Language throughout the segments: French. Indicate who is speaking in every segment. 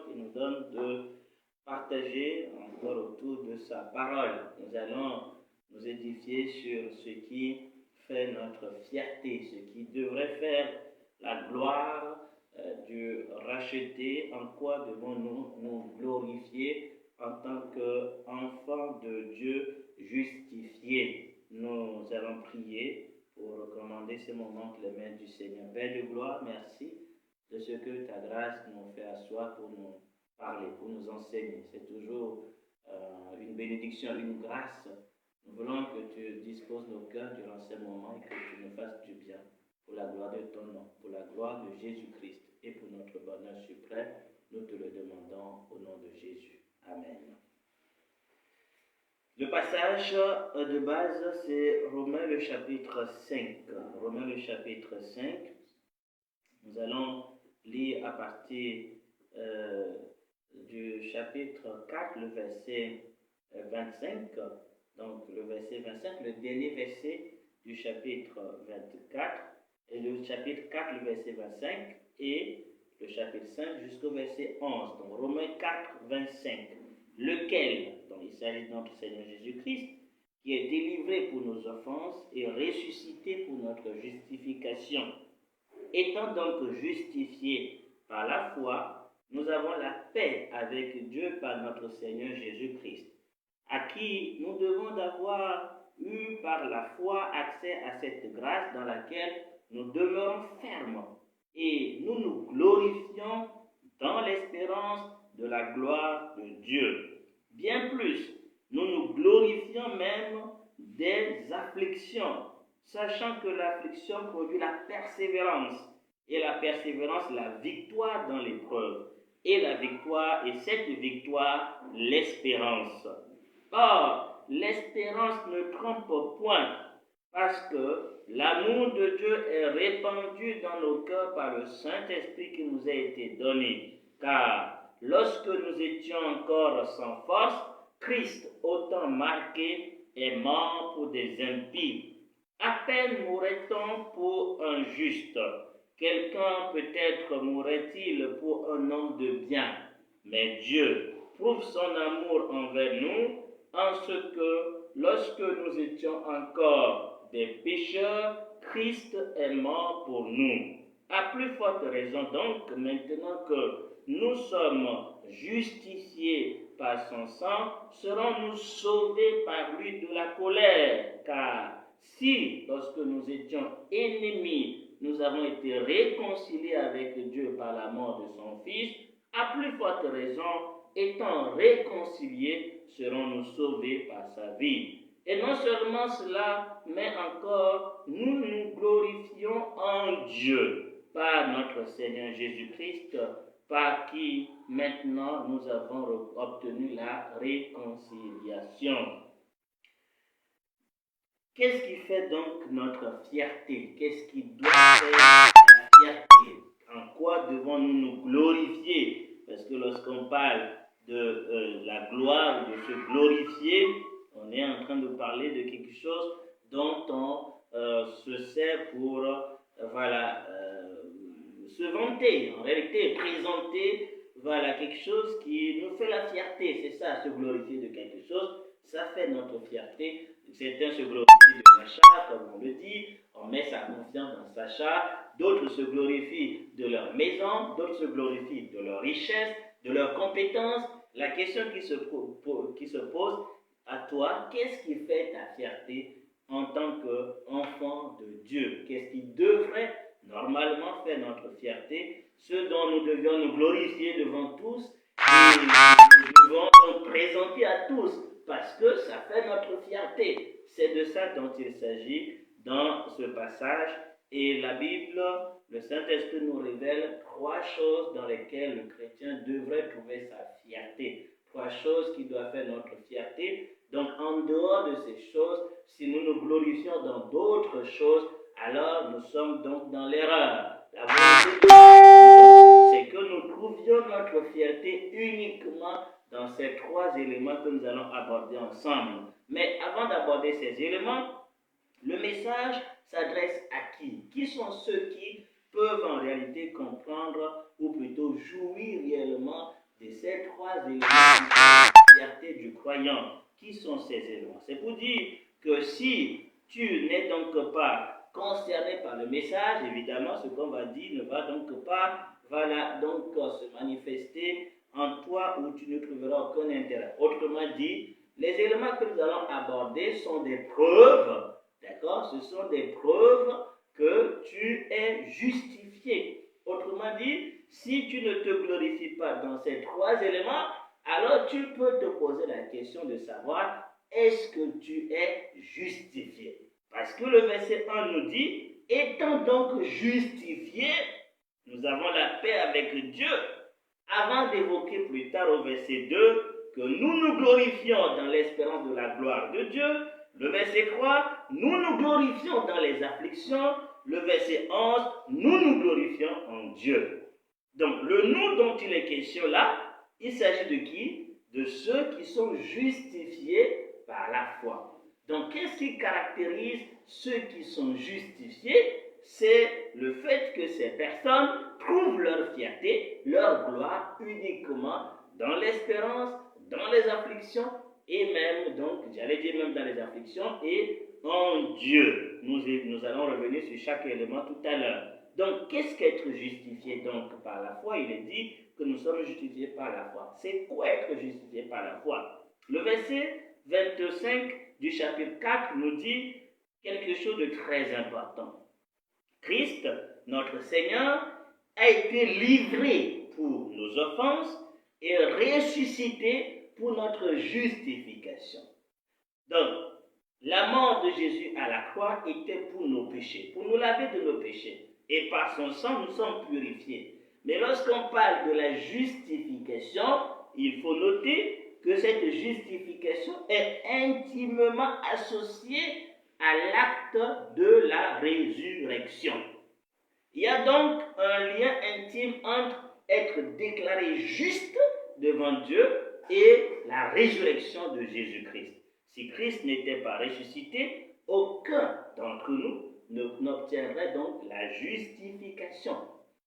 Speaker 1: Qui nous donne de partager encore autour de sa parole. Nous allons nous édifier sur ce qui fait notre fierté, ce qui devrait faire la gloire du racheté. En quoi devons-nous nous glorifier en tant qu'enfants de Dieu justifiés? Nous allons prier pour recommander ce moment que les mains du Seigneur. Père de gloire, merci de ce que ta grâce nous fait asseoir pour nous parler, pour nous enseigner. C'est toujours une bénédiction, une grâce. Nous voulons que tu disposes nos cœurs durant ces moments et que tu nous fasses du bien pour la gloire de ton nom, pour la gloire de Jésus-Christ et pour notre bonheur suprême. Nous te le demandons au nom de Jésus. Amen. Le passage de base, c'est Romains le chapitre 5. Romains le chapitre 5. Nous allons lire à partir du chapitre 4, le verset 25. Donc le verset 25, le dernier verset du chapitre 24, et le chapitre 4, le verset 25, et le chapitre 5 jusqu'au verset 11. Donc Romains 4, 25, lequel, donc il s'agit de notre Seigneur Jésus-Christ, qui est délivré pour nos offenses et ressuscité pour notre justification. Étant donc justifiés par la foi, nous avons la paix avec Dieu par notre Seigneur Jésus-Christ, à qui nous devons d'avoir eu par la foi accès à cette grâce dans laquelle nous demeurons fermes et nous nous glorifions dans l'espérance de la gloire de Dieu. Bien plus, nous nous glorifions même des afflictions, sachant que l'affliction produit la persévérance, et la persévérance, la victoire dans l'épreuve, et la victoire, et cette victoire, l'espérance. Or, l'espérance ne trompe point, parce que l'amour de Dieu est répandu dans nos cœurs par le Saint-Esprit qui nous a été donné. Car lorsque nous étions encore sans force, Christ, autant marqué, est mort pour des impies. À peine mourrait-on pour un juste. Quelqu'un peut-être mourrait-il pour un homme de bien. Mais Dieu prouve son amour envers nous en ce que, lorsque nous étions encore des pécheurs, Christ est mort pour nous. À plus forte raison donc, maintenant que nous sommes justifiés par son sang, serons-nous sauvés par lui de la colère. Car si, lorsque nous étions ennemis, nous avons été réconciliés avec Dieu par la mort de son Fils, à plus forte raison, étant réconciliés, serons-nous sauvés par sa vie. Et non seulement cela, mais encore, nous nous glorifions en Dieu par notre Seigneur Jésus-Christ, par qui maintenant nous avons obtenu la réconciliation. Qu'est-ce qui fait donc notre fierté? Qu'est-ce qui doit faire la fierté? En quoi devons-nous nous glorifier? Parce que lorsqu'on parle de la gloire, de se glorifier, on est en train de parler de quelque chose dont on se sert pour se vanter, en réalité présenter quelque chose qui nous fait la fierté. C'est ça, se glorifier de quelque chose, ça fait notre fierté. Certains se glorifient de l'achat, comme on le dit, on met sa confiance dans l'achat. D'autres se glorifient de leur maison, d'autres se glorifient de leur richesse, de leurs compétences. La question qui se pose à toi, qu'est-ce qui fait ta fierté en tant qu'enfant de Dieu? Qu'est-ce qui devrait normalement faire notre fierté? Ce dont nous devions nous glorifier devant tous et nous devons donc présenter à tous parce que ça fait notre fierté. C'est de ça dont il s'agit dans ce passage. Et la Bible, le Saint-Esprit nous révèle 3 choses dans lesquelles le chrétien devrait trouver sa fierté. 3 choses qui doivent faire notre fierté. Donc en dehors de ces choses, si nous nous glorifions dans d'autres choses, alors nous sommes donc dans l'erreur. La volonté de Dieu, c'est que nous trouvions notre fierté uniquement dans ces 3 éléments que nous allons aborder ensemble. Mais avant d'aborder ces éléments, le message s'adresse à qui? Qui sont ceux qui peuvent en réalité comprendre ou plutôt jouir réellement de ces 3 éléments de la fierté du croyant? Qui sont ces éléments? C'est pour dire que si tu n'es donc pas concerné par le message, évidemment, ce qu'on va dire ne va donc pas se manifester en toi où tu ne trouveras aucun intérêt. Autrement dit, les éléments que nous allons aborder sont des preuves, d'accord? Ce sont des preuves que tu es justifié. Autrement dit, si tu ne te glorifies pas dans ces 3 éléments, alors tu peux te poser la question de savoir, est-ce que tu es justifié? Parce que le verset 1 nous dit, étant donc justifié, nous avons la paix avec Dieu. Avant d'évoquer plus tard au verset 2 que nous nous glorifions dans l'espérance de la gloire de Dieu, le verset 3, nous nous glorifions dans les afflictions, le verset 11, nous nous glorifions en Dieu. Donc le nous dont il est question là, il s'agit de qui? De ceux qui sont justifiés par la foi. Donc qu'est-ce qui caractérise ceux qui sont justifiés? C'est le fait que ces personnes trouvent leur fierté, leur gloire uniquement dans l'espérance, dans les afflictions et même, donc, j'allais dire même dans les afflictions et en Dieu. Nous allons revenir sur chaque élément tout à l'heure. Donc, qu'est-ce qu'être justifié donc par la foi? Il est dit que nous sommes justifiés par la foi. C'est quoi être justifié par la foi? Le verset 25 du chapitre 4 nous dit quelque chose de très important. Christ, notre Seigneur, a été livré pour nos offenses et ressuscité pour notre justification. Donc, la mort de Jésus à la croix était pour nos péchés, pour nous laver de nos péchés. Et par son sang, nous sommes purifiés. Mais lorsqu'on parle de la justification, il faut noter que cette justification est intimement associée à l'acte de la résurrection. Il y a donc un lien intime entre être déclaré juste devant Dieu et la résurrection de Jésus-Christ. Si Christ n'était pas ressuscité, aucun d'entre nous n'obtiendrait donc la justification.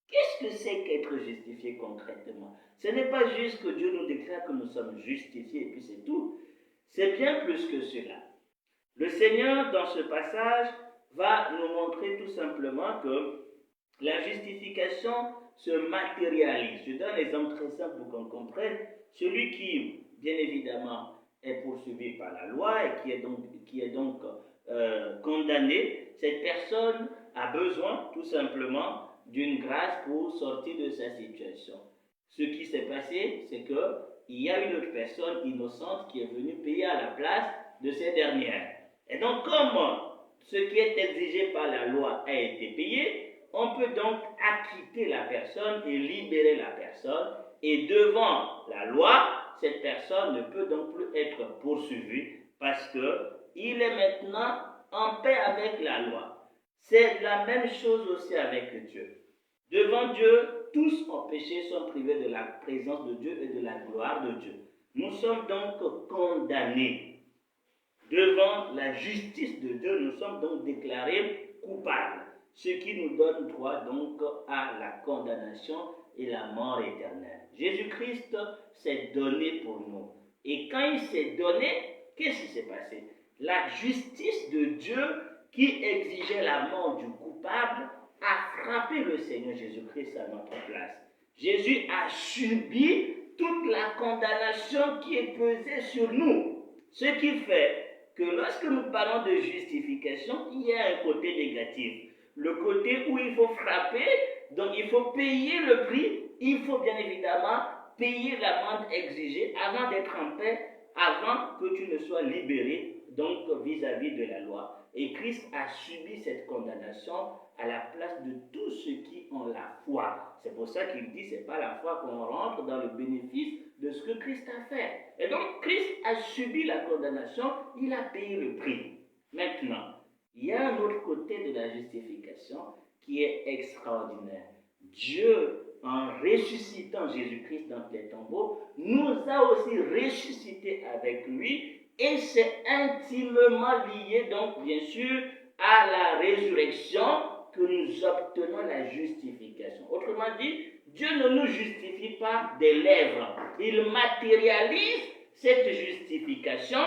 Speaker 1: Qu'est-ce que c'est qu'être justifié concrètement? Ce n'est pas juste que Dieu nous déclare que nous sommes justifiés et puis c'est tout. C'est bien plus que cela. Le Seigneur, dans ce passage, va nous montrer tout simplement que la justification se matérialise. Je donne un exemple très simple pour qu'on comprenne. Celui qui, bien évidemment, est poursuivi par la loi et qui est donc condamné, cette personne a besoin tout simplement d'une grâce pour sortir de sa situation. Ce qui s'est passé, c'est qu'il y a une autre personne innocente qui est venue payer à la place de ces dernières. Et donc, comme ce qui est exigé par la loi a été payé, on peut donc acquitter la personne et libérer la personne. Et devant la loi, cette personne ne peut donc plus être poursuivie parce qu'il est maintenant en paix avec la loi. C'est la même chose aussi avec Dieu. Devant Dieu, tous ont péché, sont privés de la présence de Dieu et de la gloire de Dieu. Nous sommes donc condamnés. Devant la justice de Dieu, nous sommes donc déclarés coupables, ce qui nous donne droit donc à la condamnation et la mort éternelle. Jésus-Christ s'est donné pour nous. Et quand il s'est donné, qu'est-ce qui s'est passé? La justice de Dieu qui exigeait la mort du coupable a frappé le Seigneur Jésus-Christ à notre place. Jésus a subi toute la condamnation qui est pesée sur nous. Ce qui fait que lorsque nous parlons de justification, il y a un côté négatif. Le côté où il faut frapper, donc il faut payer le prix, il faut bien évidemment payer l'amende exigée avant d'être en paix, avant que tu ne sois libéré, donc vis-à-vis de la loi. Et Christ a subi cette condamnation à la place de tous ceux qui ont la foi. C'est pour ça qu'il dit, c'est pas la foi qu'on rentre dans le bénéfice de ce que Christ a fait. Et donc Christ a subi la condamnation, il a payé le prix. Maintenant, il y a un autre côté de la justification qui est extraordinaire. Dieu, en ressuscitant Jésus-Christ dans les tombeaux, nous a aussi ressuscités avec lui, et c'est intimement lié, donc bien sûr, à la résurrection que nous obtenons la justification. Autrement dit, Dieu ne nous justifie pas des lèvres, il matérialise cette justification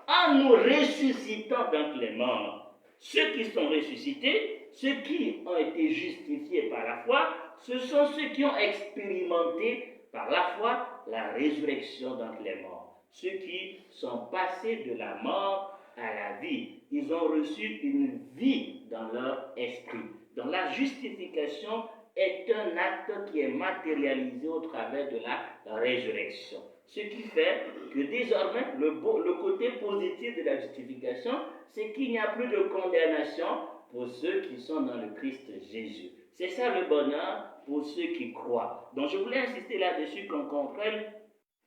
Speaker 1: en nous ressuscitant d'entre les morts. Ceux qui sont ressuscités, ceux qui ont été justifiés par la foi, ce sont ceux qui ont expérimenté par la foi la résurrection d'entre les morts. Ceux qui sont passés de la mort à la vie. Ils ont reçu une vie dans leur esprit. Donc la justification est un acte qui est matérialisé au travers de la résurrection. Ce qui fait que désormais, le côté positif de la justification, c'est qu'il n'y a plus de condamnation pour ceux qui sont dans le Christ Jésus. C'est ça le bonheur pour ceux qui croient. Donc je voulais insister là-dessus qu'on comprenne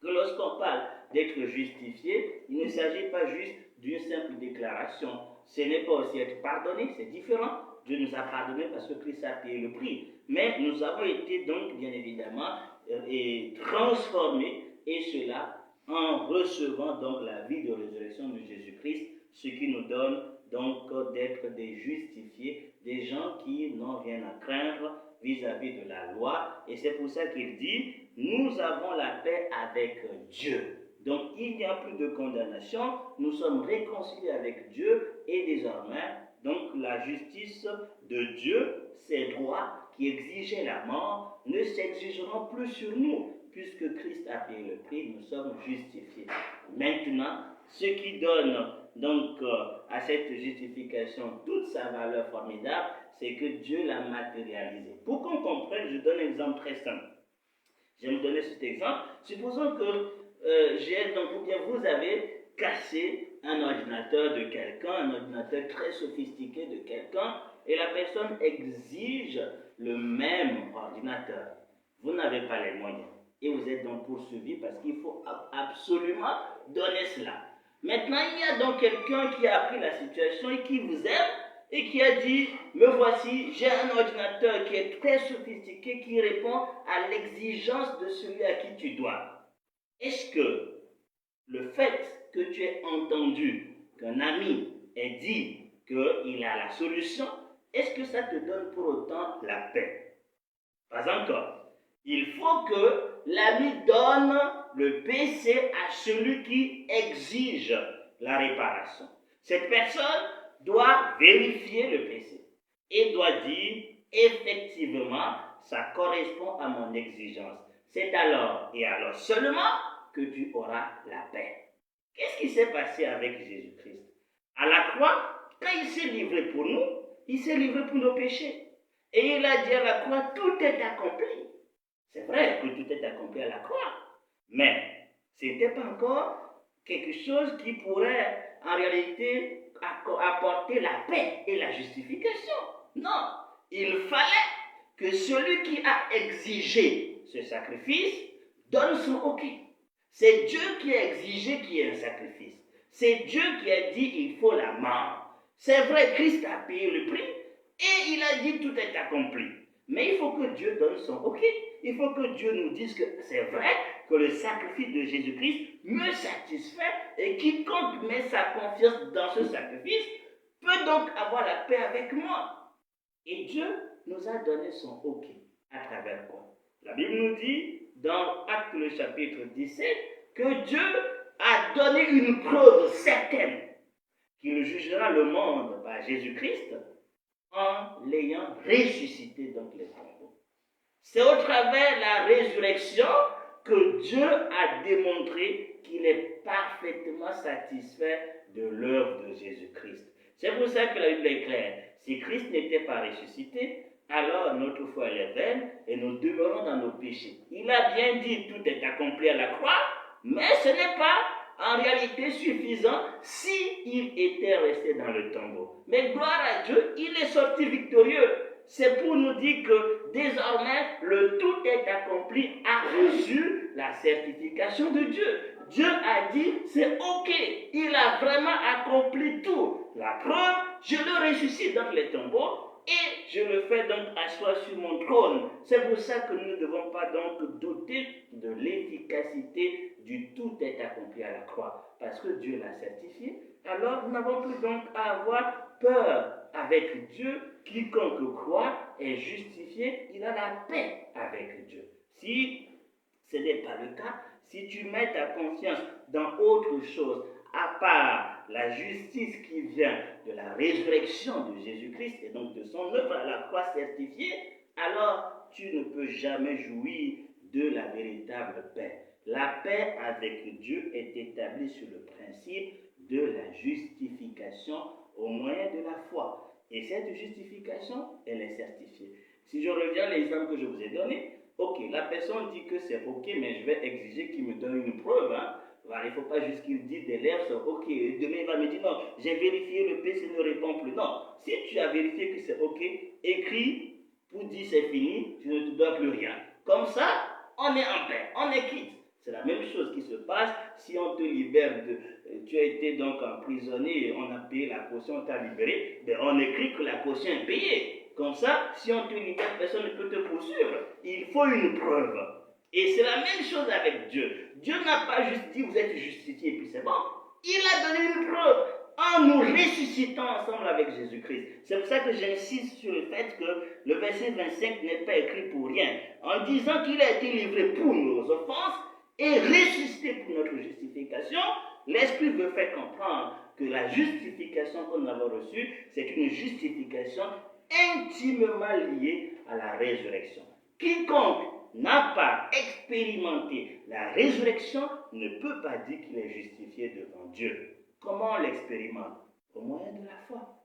Speaker 1: que lorsqu'on parle d'être justifié, il ne s'agit pas juste d'une simple déclaration. Ce n'est pas aussi être pardonné, c'est différent. Dieu nous a pardonné parce que Christ a payé le prix. Mais nous avons été donc bien évidemment transformés, et cela en recevant donc la vie de résurrection de Jésus-Christ, ce qui nous donne donc d'être des justifiés, des gens qui n'ont rien à craindre vis-à-vis de la loi. Et c'est pour ça qu'il dit, nous avons la paix avec Dieu. Donc il n'y a plus de condamnation, nous sommes réconciliés avec Dieu, et désormais, donc la justice de Dieu, ces droits qui exigeaient la mort, ne s'exigeront plus sur nous, puisque Christ a payé le prix, nous sommes justifiés. Maintenant, ce qui donne donc à cette justification toute sa valeur formidable, c'est que Dieu l'a matérialisé. Pour qu'on comprenne, je donne un exemple très simple. Je vais vous donner cet exemple. Supposons que ou bien vous avez cassé un ordinateur de quelqu'un, un ordinateur très sophistiqué de quelqu'un, et la personne exige le même ordinateur. Vous n'avez pas les moyens. Et vous êtes donc poursuivi parce qu'il faut absolument donner cela. Maintenant, il y a donc quelqu'un qui a appris la situation et qui vous aime et qui a dit, me voici, j'ai un ordinateur qui est très sophistiqué, qui répond à l'exigence de celui à qui tu dois. Est-ce que le fait que tu aies entendu qu'un ami ait dit qu'il a la solution, est-ce que ça te donne pour autant la paix? Pas encore. Il faut que l'ami donne le PC à celui qui exige la réparation. Cette personne doit vérifier le PC et doit dire effectivement ça correspond à mon exigence. C'est alors et alors seulement que tu auras la paix. Qu'est-ce qui s'est passé avec Jésus-Christ? À la croix, quand il s'est livré pour nous, il s'est livré pour nos péchés. Et il a dit à la croix, tout est accompli. C'est vrai que tout est accompli à la croix, mais ce n'était pas encore quelque chose qui pourrait en réalité apporter la paix et la justification. Non, il fallait que celui qui a exigé ce sacrifice donne son OK. C'est Dieu qui a exigé qu'il y ait un sacrifice. C'est Dieu qui a dit il faut la mort. C'est vrai, Christ a payé le prix et il a dit tout est accompli. Mais il faut que Dieu donne son OK. Il faut que Dieu nous dise que c'est vrai que le sacrifice de Jésus-Christ me satisfait et quiconque met sa confiance dans ce sacrifice peut donc avoir la paix avec moi. Et Dieu nous a donné son OK. À travers quoi? La Bible nous dit dans Actes le chapitre 17 que Dieu a donné une preuve certaine qu'il jugera le monde par Jésus-Christ en l'ayant ressuscité donc les tombeaux. C'est au travers de la résurrection que Dieu a démontré qu'il est parfaitement satisfait de l'œuvre de Jésus-Christ. C'est pour ça que la Bible est claire. Si Christ n'était pas ressuscité, alors notre foi est vaine et nous demeurons dans nos péchés. Il a bien dit tout est accompli à la croix, mais ce n'est pas en réalité suffisant s'il était resté dans le tombeau. Mais gloire à Dieu, il est sorti victorieux. C'est pour nous dire que désormais, le tout est accompli, a reçu la certification de Dieu. Dieu a dit, c'est ok, il a vraiment accompli tout. La preuve, je le ressuscite dans les tombeaux et je le fais donc asseoir sur mon trône. C'est pour ça que nous ne devons pas donc douter de l'efficacité du tout est accompli à la croix. Parce que Dieu l'a certifié, alors nous n'avons plus donc à avoir peur. Avec Dieu, quiconque croit est justifié, il a la paix avec Dieu. Si ce n'est pas le cas, si tu mets ta confiance dans autre chose, à part la justice qui vient de la résurrection de Jésus-Christ et donc de son œuvre à la croix certifiée, alors tu ne peux jamais jouir de la véritable paix. La paix avec Dieu est établie sur le principe de la justification au moyen de la foi. Et cette justification, elle est certifiée. Si je reviens à l'exemple que je vous ai donné, ok, la personne dit que c'est ok, mais je vais exiger qu'il me donne une preuve. Voilà, il ne faut pas juste qu'il dise des lèvres, ok, demain il va me dire non, j'ai vérifié, le PC ne répond plus. Non, si tu as vérifié que c'est ok, écris pour dire c'est fini, tu ne te dois plus rien. Comme ça, on est en paix, on est quitte. C'est la même chose qui se passe si on te libère tu as été donc emprisonné, on a payé la caution, on t'a libéré, ben on écrit que la caution est payée. Comme ça, si on te libère, personne ne peut te poursuivre. Il faut une preuve. Et c'est la même chose avec Dieu. Dieu n'a pas juste dit vous êtes justifié et puis c'est bon. Il a donné une preuve en nous ressuscitant ensemble avec Jésus-Christ. C'est pour ça que j'insiste sur le fait que le verset 25 n'est pas écrit pour rien. En disant qu'il a été livré pour nos offenses et ressuscité pour notre justification, l'Esprit veut faire comprendre que la justification que nous avons reçue, c'est une justification intimement liée à la résurrection. Quiconque n'a pas expérimenté la résurrection ne peut pas dire qu'il est justifié devant Dieu. Comment on l'expérimente? Au moyen de la foi.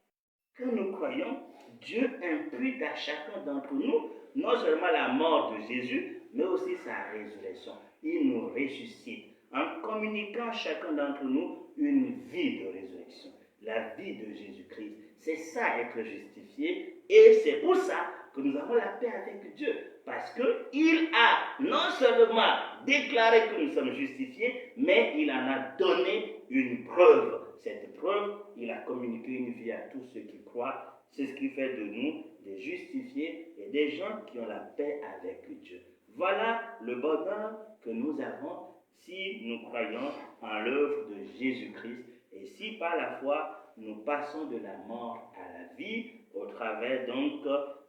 Speaker 1: Quand nous croyons, Dieu impute à chacun d'entre nous non seulement la mort de Jésus, mais aussi sa résurrection. Il nous ressuscite en communiquant chacun d'entre nous une vie de résurrection, la vie de Jésus-Christ. C'est ça être justifié et c'est pour ça que nous avons la paix avec Dieu. Parce qu'il a non seulement déclaré que nous sommes justifiés, mais il en a donné une preuve. Cette preuve, il a communiqué une vie à tous ceux qui croient. C'est ce qui fait de nous des justifiés et des gens qui ont la paix avec Dieu. Voilà le bonheur que nous avons si nous croyons en l'œuvre de Jésus-Christ et si par la foi nous passons de la mort à la vie au travers donc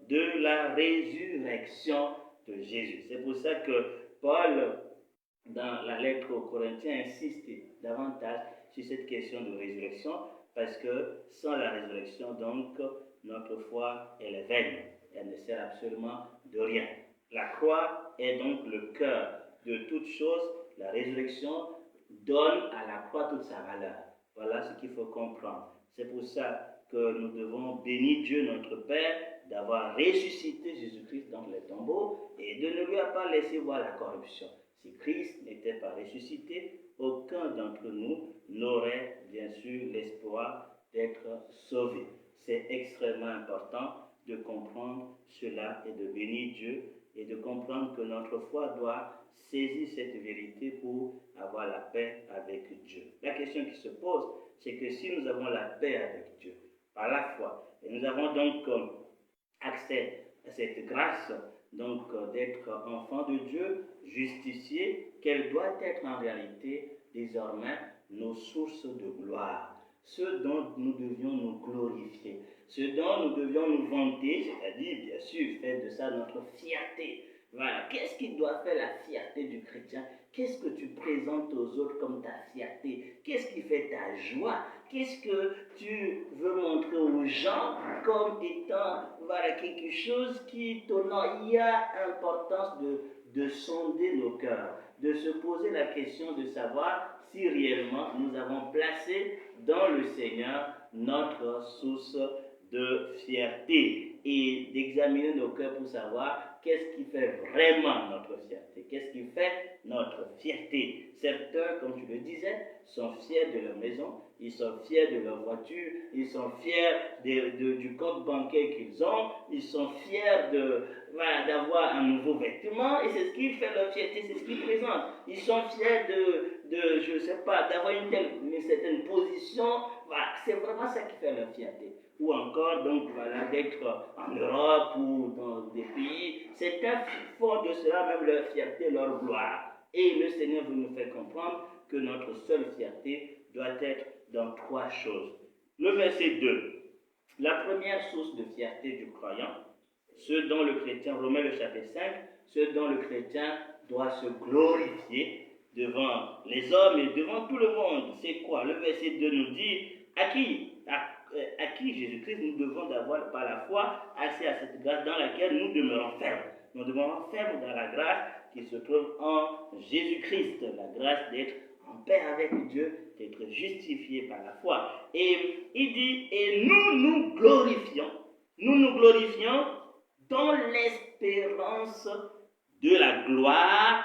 Speaker 1: de la résurrection de Jésus. C'est pour ça que Paul, dans la lettre aux Corinthiens, insiste davantage sur cette question de résurrection, parce que sans la résurrection, donc, notre foi, elle est vaine. Elle ne sert absolument de rien. La croix est donc le cœur de toute chose. La résurrection donne à la croix toute sa valeur. Voilà ce qu'il faut comprendre. C'est pour ça que nous devons bénir Dieu notre Père d'avoir ressuscité Jésus-Christ dans les tombeaux et de ne lui pas laisser voir la corruption. Si Christ n'était pas ressuscité, aucun d'entre nous n'aurait bien sûr l'espoir d'être sauvé. C'est extrêmement important de comprendre cela et de bénir Dieu et de comprendre que notre foi doit saisir cette vérité pour avoir la paix avec Dieu. La question qui se pose, c'est que si nous avons la paix avec Dieu, par la foi, et nous avons donc accès à cette grâce, donc d'être enfant de Dieu, justifié, quelle doit être en réalité désormais nos sources de gloire, ce dont nous devions nous glorifier, ce dont nous devions nous vanter, c'est-à-dire bien sûr faire de ça notre fierté. Voilà, qu'est-ce qui doit faire la fierté du chrétien? Qu'est-ce que tu présentes aux autres comme ta fierté? Qu'est-ce qui fait ta joie? qu'est-ce que tu veux montrer aux gens comme étant quelque chose qui est étonnant. Il y a importance de sonder nos cœurs, de se poser la question de savoir si réellement nous avons placé dans le Seigneur notre source de fierté et d'examiner nos cœurs pour savoir qu'est-ce qui fait vraiment notre fierté, qu'est-ce qui fait notre fierté. Certains, comme tu le disais, sont fiers de leur maison, ils sont fiers de leur voiture, ils sont fiers du compte bancaire qu'ils ont, ils sont fiers d'avoir un nouveau vêtement, et c'est ce qui fait leur fierté, c'est ce qu'ils présentent. Ils sont fiers je ne sais pas, d'avoir une certaine position, c'est vraiment ça qui fait leur fierté. Ou encore, donc, d'être en Europe ou dans des pays. Certains font de cela même leur fierté, leur gloire. Et le Seigneur veut nous faire comprendre que notre seule fierté doit être dans 3 choses. Le verset 2. La première source de fierté du croyant, ce dont le chrétien, Romains le chapitre 5, ce dont le chrétien doit se glorifier devant les hommes et devant tout le monde. C'est quoi? Le verset 2 nous dit, à qui Jésus-Christ nous devons d'avoir par la foi accès à cette grâce dans laquelle nous demeurons fermes. Nous demeurons fermes dans la grâce qui se trouve en Jésus-Christ, la grâce d'être en paix avec Dieu, d'être justifié par la foi. Et il dit, et nous glorifions dans l'espérance de la gloire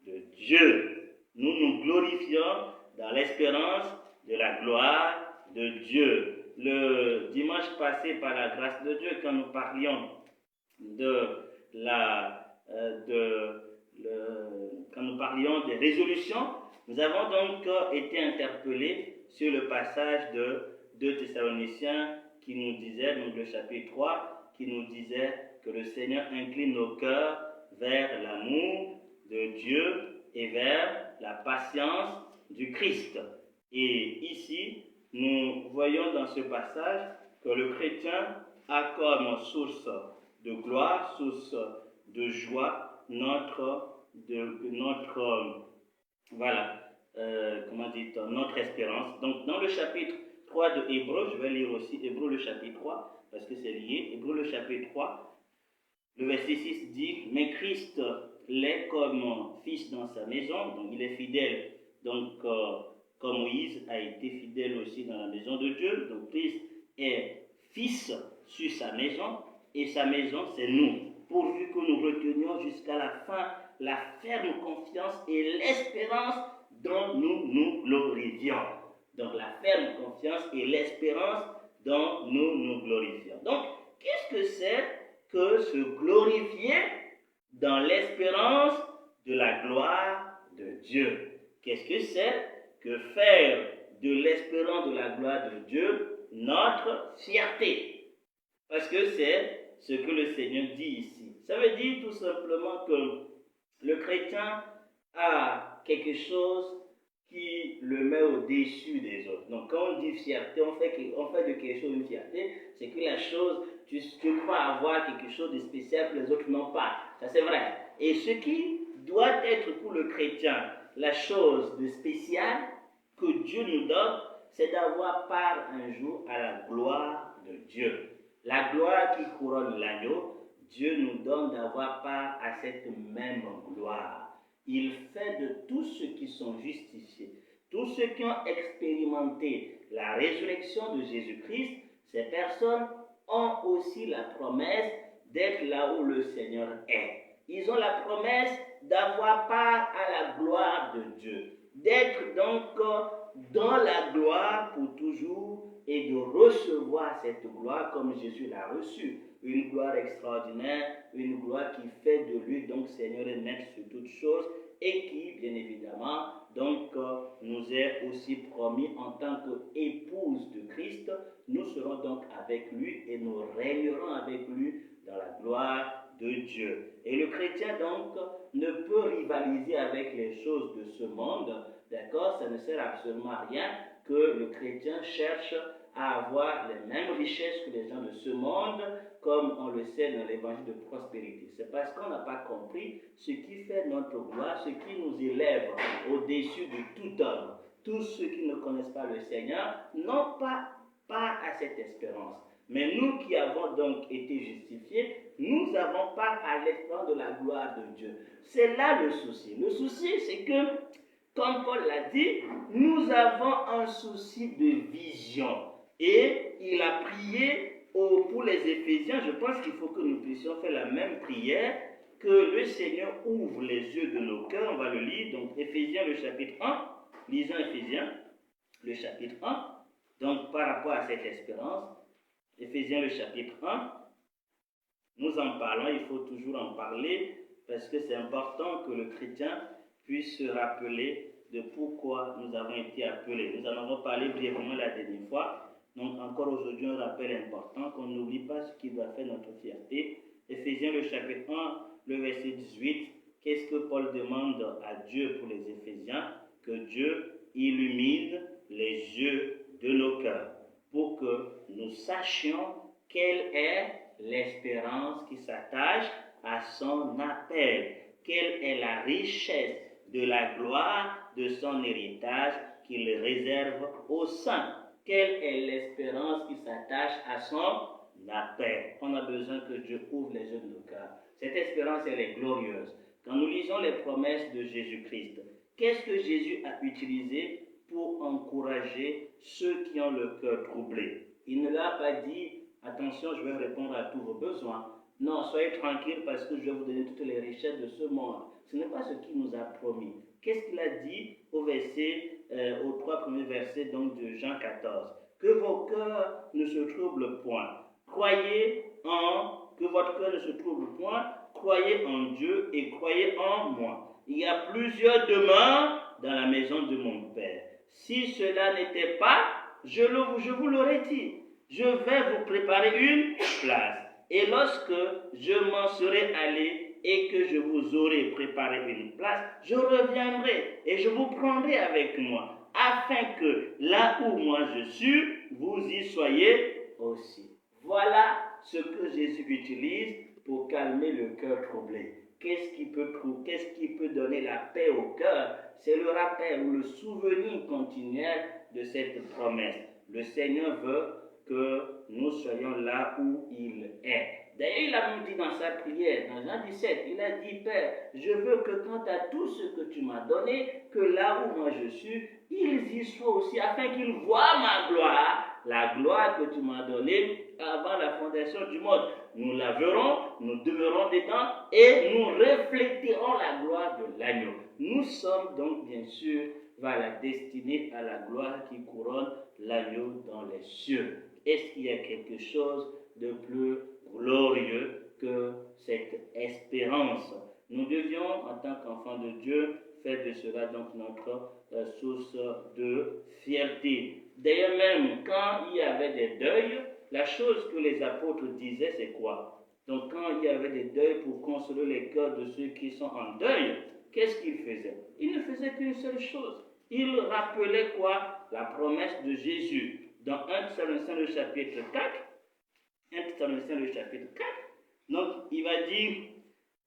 Speaker 1: de Dieu. Nous glorifions dans l'espérance de la gloire de Dieu. Le dimanche passé, par la grâce de Dieu, quand nous parlions quand nous parlions des résolutions, nous avons donc été interpellés sur le passage de 2 Thessaloniciens qui nous disait, donc le chapitre 3, qui nous disait que le Seigneur incline nos cœurs vers l'amour de Dieu et vers la patience du Christ. Et ici, nous voyons dans ce passage que le chrétien a comme source de gloire, source de joie, notre espérance. Donc, dans le chapitre 3 de Hébreux, je vais lire aussi Hébreux le chapitre 3, parce que c'est lié. Hébreux le chapitre 3, le verset 6 dit, mais Christ l'est comme fils dans sa maison, donc il est fidèle, donc comme Moïse a été fidèle aussi dans la maison de Dieu, donc Christ est fils sur sa maison, et sa maison c'est nous, pourvu que nous retenions jusqu'à la fin la ferme confiance et l'espérance dont nous glorifions. Donc la ferme confiance et l'espérance dont nous glorifions. Donc, qu'est-ce que c'est que se glorifier dans l'espérance de la gloire de Dieu? Qu'est-ce que c'est que faire de l'espérance de la gloire de Dieu notre fierté? Parce que c'est ce que le Seigneur dit ici. Ça veut dire tout simplement que le chrétien a quelque chose qui le met au-dessus des autres. Donc quand on dit fierté, on fait de quelque chose une fierté, c'est que la chose, tu crois avoir quelque chose de spécial que les autres n'ont pas. Ça c'est vrai. Et ce qui doit être pour le chrétien la chose de spécial que Dieu nous donne, c'est d'avoir part un jour à la gloire de Dieu. La gloire qui couronne l'agneau, Dieu nous donne d'avoir part à cette même gloire. Il fait de tous ceux qui sont justifiés, tous ceux qui ont expérimenté la résurrection de Jésus-Christ, ces personnes ont aussi la promesse d'être là où le Seigneur est. Ils ont la promesse d'avoir part à la gloire de Dieu, d'être donc dans la gloire pour toujours et de recevoir cette gloire comme Jésus l'a reçue. Une gloire extraordinaire, une gloire qui fait de lui donc Seigneur et Maître sur toutes choses et qui, bien évidemment, donc nous est aussi promis en tant qu'épouse de Christ. Nous serons donc avec lui et nous régnerons avec lui dans la gloire de Dieu. Et le chrétien donc ne peut rivaliser avec les choses de ce monde, d'accord? Ça ne sert absolument à rien que le chrétien cherche à avoir les mêmes richesses que les gens de ce monde, comme on le sait dans l'évangile de prospérité. C'est parce qu'on n'a pas compris ce qui fait notre gloire, ce qui nous élève au-dessus de tout homme, tous ceux qui ne connaissent pas le Seigneur n'ont pas part à cette espérance. Mais nous qui avons donc été justifiés, nous avons part à l'espérance de la gloire de Dieu. C'est là le souci. Le souci, c'est que, comme Paul l'a dit, nous avons un souci de vision. Et il a prié pour les Éphésiens. Je pense qu'il faut que nous puissions faire la même prière, que le Seigneur ouvre les yeux de nos cœurs. On va le lire. Donc, Éphésiens, le chapitre 1. Lisons Éphésiens, le chapitre 1. Donc, par rapport à cette espérance, Éphésiens, le chapitre 1, nous en parlons, il faut toujours en parler, parce que c'est important que le chrétien puisse se rappeler de pourquoi nous avons été appelés. Nous en avons parlé brièvement la dernière fois, donc encore aujourd'hui un rappel important, qu'on n'oublie pas ce qui doit faire notre fierté. Éphésiens, le chapitre 1, le verset 18, qu'est-ce que Paul demande à Dieu pour les Éphésiens? Que Dieu illumine les yeux de nos cœurs, pour que nous sachions quelle est l'espérance qui s'attache à son appel, quelle est la richesse de la gloire de son héritage qu'il réserve aux saints, quelle est l'espérance qui s'attache à son appel. On a besoin que Dieu ouvre les yeux de nos cœurs. Cette espérance, elle est glorieuse. Quand nous lisons les promesses de Jésus-Christ, qu'est-ce que Jésus a utilisé pour encourager ceux qui ont le cœur troublé? Il ne leur a pas dit, attention, je vais répondre à tous vos besoins. Non, soyez tranquilles parce que je vais vous donner toutes les richesses de ce monde. Ce n'est pas ce qu'il nous a promis. Qu'est-ce qu'il a dit aux 3 premiers versets donc de Jean 14? Que vos cœurs ne se troublent point. Que votre cœur ne se trouble point. Croyez en Dieu et croyez en moi. Il y a plusieurs demeures dans la maison de mon Père. Si cela n'était pas, je vous l'aurais dit. Je vais vous préparer une place. Et lorsque je m'en serai allé et que je vous aurai préparé une place, je reviendrai et je vous prendrai avec moi, afin que là où moi je suis, vous y soyez aussi. Voilà ce que Jésus utilise pour calmer le cœur troublé. Qu'est-ce qui peut donner la paix au cœur? C'est le rappel ou le souvenir continuel de cette promesse. Le Seigneur veut que nous soyons là où il est. D'ailleurs, il a même dit dans sa prière, dans Jean 17, il a dit, Père, je veux que quant à tout ce que tu m'as donné, que là où moi je suis, ils y soient aussi, afin qu'ils voient ma gloire, la gloire que tu m'as donnée avant la fondation du monde. Nous la verrons, nous demeurons dedans et nous refléterons la gloire de l'agneau. Nous sommes donc bien sûr destinés à la gloire qui couronne l'agneau dans les cieux. Est-ce qu'il y a quelque chose de plus glorieux que cette espérance? Nous devions, en tant qu'enfants de Dieu, faire de cela donc notre source de fierté. D'ailleurs même, quand il y avait des deuils, la chose que les apôtres disaient, c'est quoi? Donc quand il y avait des deuils pour consoler les cœurs de ceux qui sont en deuil, qu'est-ce qu'ils faisaient? Ils ne faisaient qu'une seule chose. Ils rappelaient quoi? La promesse de Jésus. Dans 1 Thessaloniciens le chapitre 4, 1 Thessaloniciens le chapitre 4, donc il va dire,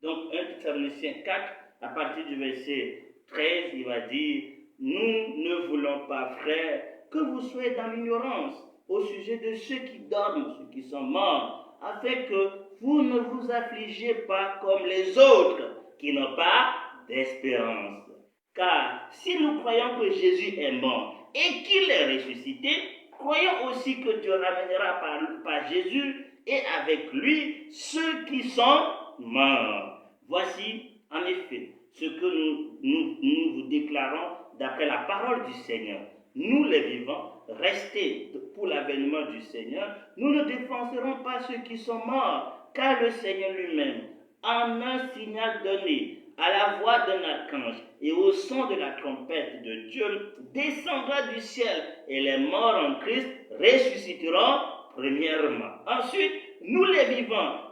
Speaker 1: donc 1 Thessaloniciens 4, à partir du verset 13, il va dire, nous ne voulons pas, frères, que vous soyez dans l'ignorance au sujet de ceux qui dorment, ceux qui sont morts, afin que vous ne vous affligiez pas comme les autres qui n'ont pas d'espérance. Car si nous croyons que Jésus est mort et qu'il est ressuscité, croyons aussi que Dieu ramènera par Jésus et avec lui ceux qui sont morts. Voici en effet ce que nous vous déclarons d'après la parole du Seigneur. Nous les vivants, restés pour l'avènement du Seigneur, nous ne défoncerons pas ceux qui sont morts, car le Seigneur lui-même, en un signal donné, à la voix d'un archange et au son de la trompette de Dieu, descendra du ciel et les morts en Christ ressusciteront premièrement. Ensuite, nous les vivants,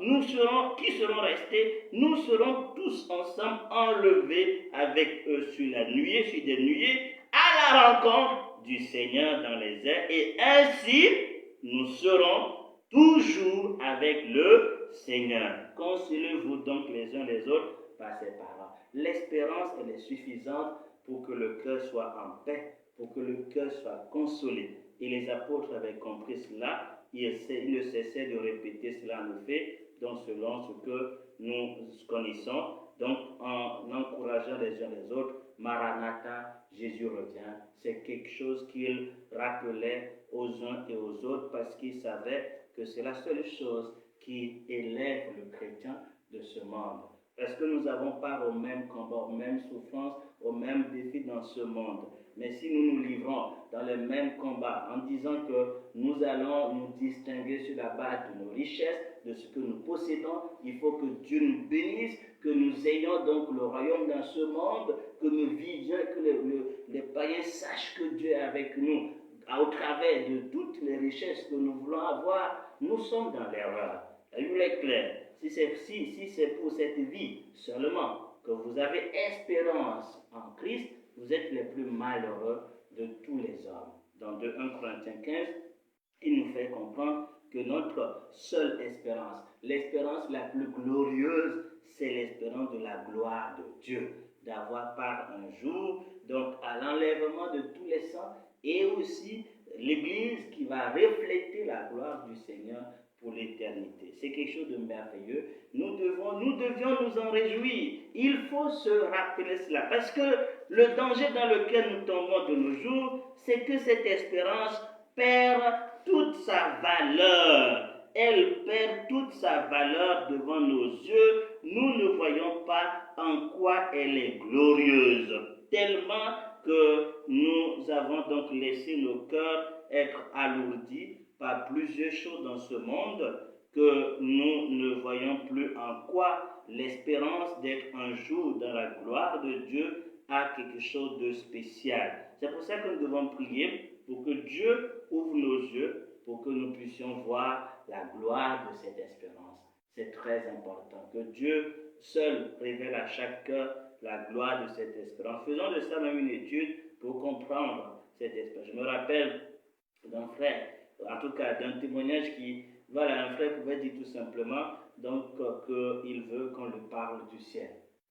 Speaker 1: qui serons restés, nous serons tous ensemble enlevés avec eux sur des nuées, à la rencontre du Seigneur dans les airs, et ainsi nous serons toujours avec le Seigneur. Consolez-vous donc les uns les autres par ces paroles. L'espérance, elle est suffisante pour que le cœur soit en paix pour que le cœur soit consolé. Et les apôtres avaient compris cela, ils ne cessaient de répéter cela en effet, donc selon ce que nous connaissons, donc en encourageant les uns les autres, Maranatha, Jésus revient. C'est quelque chose qu'ils rappelaient aux uns et aux autres parce qu'ils savaient que c'est la seule chose qui élève le chrétien de ce monde. Parce que nous n'avons pas au même combat, aux mêmes souffrances, aux mêmes défis dans ce monde. Mais si nous nous livrons dans les mêmes combats en disant que nous allons nous distinguer sur la base de nos richesses, de ce que nous possédons, il faut que Dieu nous bénisse, que nous ayons donc le royaume dans ce monde, que nous vivions, que les païens sachent que Dieu est avec nous, au travers de toutes les richesses que nous voulons avoir. Nous sommes dans l'erreur. La Bible est claire. Si c'est pour cette vie seulement que vous avez espérance en Christ, vous êtes les plus malheureux de tous les hommes. Dans 1 Corinthiens 15, il nous fait comprendre que notre seule espérance, l'espérance la plus glorieuse, c'est l'espérance de la gloire de Dieu, d'avoir part un jour donc à l'enlèvement de tous les sangs et aussi l'Église qui va refléter la gloire du Seigneur pour l'éternité. C'est quelque chose de merveilleux. Nous devions nous en réjouir. Il faut se rappeler cela parce que le danger dans lequel nous tombons de nos jours, c'est que cette espérance perd toute sa valeur. Elle perd toute sa valeur devant nos yeux. Nous ne voyons pas en quoi elle est glorieuse. Tellement que nous avons donc laissé nos cœurs être alourdis par plusieurs choses dans ce monde que nous ne voyons plus en quoi l'espérance d'être un jour dans la gloire de Dieu a quelque chose de spécial. C'est pour ça que nous devons prier pour que Dieu ouvre nos yeux, pour que nous puissions voir la gloire de cette espérance. C'est très important que Dieu seul révèle à chaque cœur la gloire de cette espérance. Faisons de ça même une étude pour comprendre cette espérance. Je me rappelle d'un frère, en tout cas d'un témoignage qui, voilà, un frère pouvait dire tout simplement donc qu'il veut qu'on lui parle du ciel.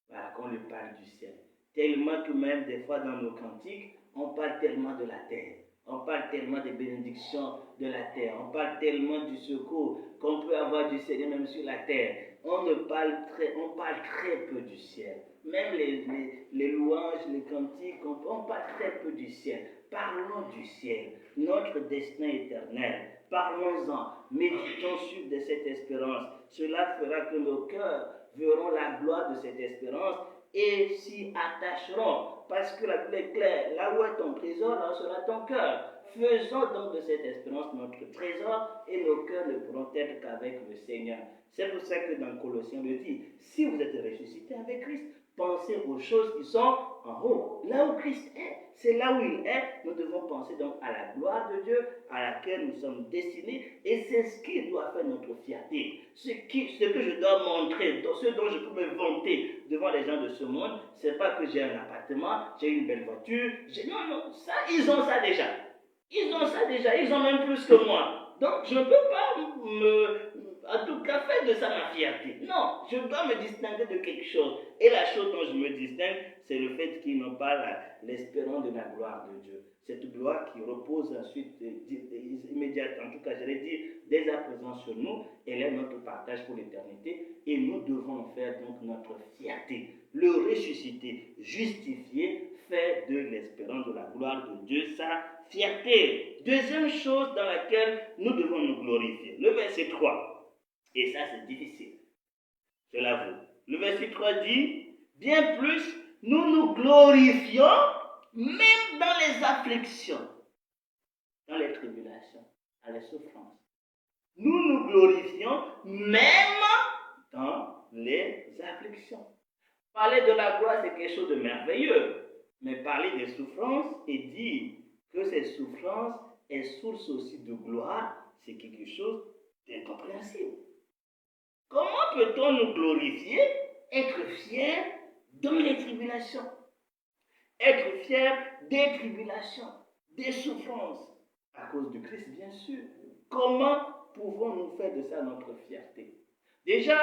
Speaker 1: Voilà, qu'on lui parle du ciel. Tellement que même des fois dans nos cantiques, on parle tellement de la terre. On parle tellement des bénédictions de la terre. On parle tellement du secours qu'on peut avoir du Seigneur même sur la terre. On parle très peu du ciel. Même les louanges, les cantiques, on parle très peu du ciel. Parlons du ciel, notre destin éternel. Parlons-en, méditons sur de cette espérance. Cela fera que nos cœurs verront la gloire de cette espérance et s'y attacheront. Parce que la Bible est claire, là où est ton trésor, là sera ton cœur. Faisons donc de cette espérance notre trésor et nos cœurs ne pourront être qu'avec le Seigneur. C'est pour ça que dans Colossiens on le dit, si vous êtes ressuscité avec Christ, pensez aux choses qui sont en haut. Là où Christ est, c'est là où il est. Nous devons penser donc à la gloire de Dieu à laquelle nous sommes destinés et c'est ce qui doit faire notre fierté. Ce que je dois montrer, ce dont je peux me vanter devant les gens de ce monde, c'est pas que j'ai un appartement, j'ai une belle voiture. Non, ça, ils ont ça déjà. Ils ont même plus que moi. Donc je ne peux pas en tout cas faire de ça ma fierté. Non, je dois me distinguer de quelque chose. Et la chose dont je me distingue, c'est le fait qu'ils n'ont pas l'espérance de la gloire de Dieu. Cette gloire qui repose ensuite immédiatement, en tout cas j'allais dire, dès à présent sur nous, elle est notre partage pour l'éternité et nous devons faire donc notre fierté. Le ressusciter, justifier, faire de l'espérance de la gloire de Dieu sa fierté. Deuxième chose dans laquelle nous devons nous glorifier. Le verset 3. Et ça, c'est difficile. Je l'avoue. Le verset 3 dit, bien plus, nous nous glorifions même dans les afflictions, dans les tribulations, dans les souffrances. Nous nous glorifions même dans les afflictions. Parler de la gloire, c'est quelque chose de merveilleux. Mais parler des souffrances et dire que ces souffrances est source aussi de gloire, c'est quelque chose d'incompréhensible. Comment peut-on nous glorifier, être fiers dans les tribulations, être fiers des tribulations, des souffrances, à cause de Christ, bien sûr. Comment pouvons-nous faire de ça notre fierté? Déjà,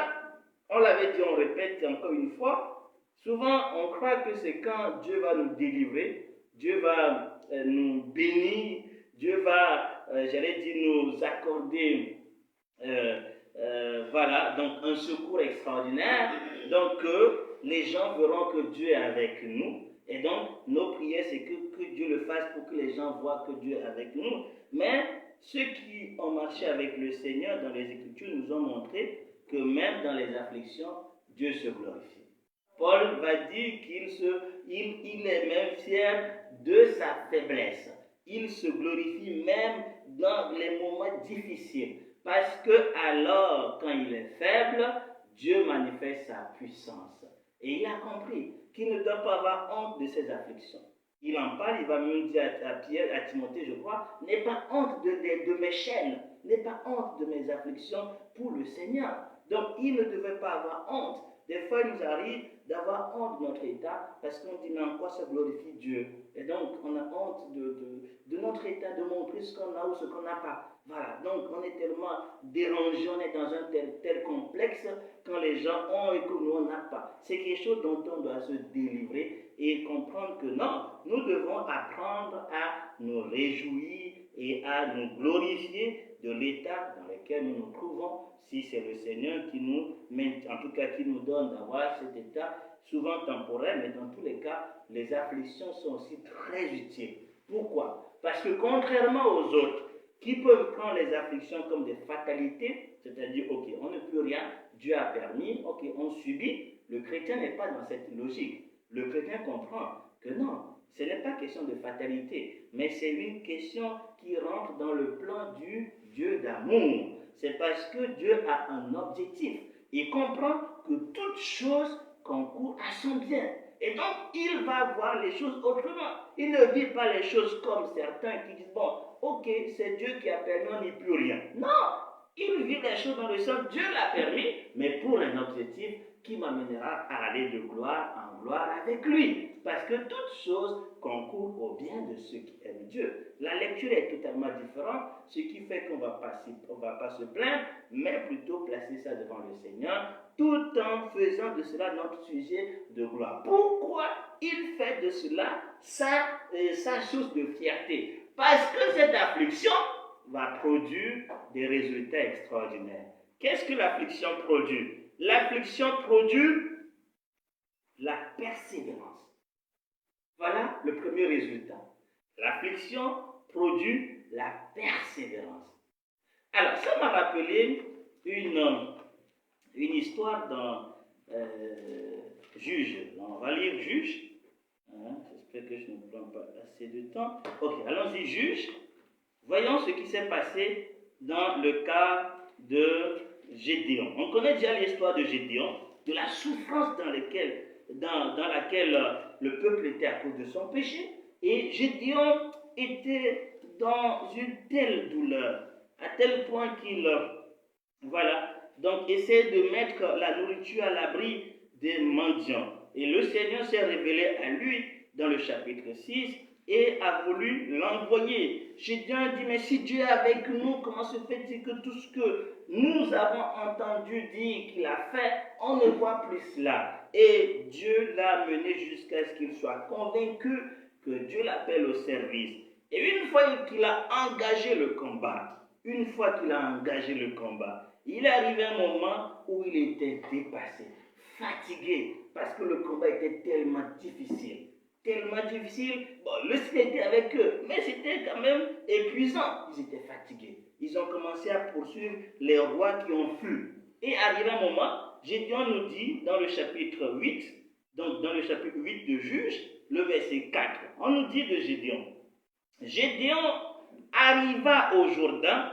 Speaker 1: on l'avait dit, on répète encore une fois, souvent on croit que c'est quand Dieu va nous délivrer, Dieu va nous bénir, Dieu va, j'allais dire, nous accorder, voilà, donc un secours extraordinaire. Donc, les gens verront que Dieu est avec nous. Et donc, nos prières, c'est que Dieu le fasse pour que les gens voient que Dieu est avec nous. Mais ceux qui ont marché avec le Seigneur dans les Écritures nous ont montré que même dans les afflictions, Dieu se glorifie. Paul va dire qu'il est même fier de sa faiblesse. Il se glorifie même dans les moments difficiles. Parce que alors, quand il est faible, Dieu manifeste sa puissance. Et il a compris qu'il ne doit pas avoir honte de ses afflictions. Il en parle, il va même dire à Pierre, à Timothée, je crois, n'aie pas honte de mes chaînes, n'aie pas honte de mes afflictions pour le Seigneur. Donc, il ne devait pas avoir honte. Des fois, il nous arrive d'avoir honte de notre état parce qu'on dit, mais en quoi ça glorifie Dieu? Et donc, on a honte de notre état, de montrer ce qu'on a ou ce qu'on n'a pas. Voilà, donc on est tellement dérangé, on est dans un tel complexe quand les gens ont et que nous, on n'a pas. C'est quelque chose dont on doit se délivrer et comprendre que non, nous devons apprendre à nous réjouir et à nous glorifier de l'état dans lequel nous nous trouvons. Si c'est le Seigneur qui nous met, en tout cas qui nous donne d'avoir cet état, souvent temporaire, mais dans tous les cas, les afflictions sont aussi très utiles. Pourquoi? Parce que contrairement aux autres, qui peuvent prendre les afflictions comme des fatalités, c'est-à-dire, ok, on ne peut rien, Dieu a permis, ok, on subit. Le chrétien n'est pas dans cette logique. Le chrétien comprend que non, ce n'est pas question de fatalité, mais c'est une question qui rentre dans le plan du Dieu d'amour. C'est parce que Dieu a un objectif. Il comprend que toute chose concourt à son bien. Et donc, il va voir les choses autrement. Il ne vit pas les choses comme certains qui disent, bon, ok, c'est Dieu qui a permis, on n'y peut rien. Non, il vit les choses dans le sens, Dieu l'a permis, mais pour un objectif qui m'amènera à aller de gloire en gloire avec lui. Parce que toute chose concourt au bien de ceux qui aiment Dieu. La lecture est totalement différente, ce qui fait qu'on ne va pas se plaindre, mais plutôt placer ça devant le Seigneur, tout en faisant de cela notre sujet de gloire. Pourquoi il fait de cela sa source de fierté? Parce que cette affliction va produire des résultats extraordinaires. Qu'est-ce que l'affliction produit? L'affliction produit la persévérance. Voilà le premier résultat. L'affliction produit la persévérance. Alors, ça m'a rappelé une histoire dans Juge. On va lire Juge. J'espère que je ne prends pas assez de temps. Ok, allons-y, Juge. Voyons ce qui s'est passé dans le cas de Gédéon. On connaît déjà l'histoire de Gédéon, de la souffrance dans laquelle le peuple était à cause de son péché. Et Gédéon était dans une telle douleur, à tel point qu'il, donc essaie de mettre la nourriture à l'abri des mendiants. Et le Seigneur s'est révélé à lui dans le chapitre 6 et a voulu l'envoyer. Gédéon dit, mais si Dieu est avec nous, comment se fait-il que tout ce que nous avons entendu dire qu'il a fait, on ne voit plus cela? Et Dieu l'a mené jusqu'à ce qu'il soit convaincu que Dieu l'appelle au service. Et une fois qu'il a engagé le combat, il est arrivé un moment où il était dépassé, fatigué, parce que le combat était tellement difficile. Bon, le Seigneur était avec eux, mais c'était quand même épuisant. Ils étaient fatigués. Ils ont commencé à poursuivre les rois qui ont fui. Et arrivé un moment, Gédéon nous dit dans le chapitre 8, donc dans le chapitre 8 de Juge, le verset 4, on nous dit de Gédéon. Gédéon arriva au Jourdain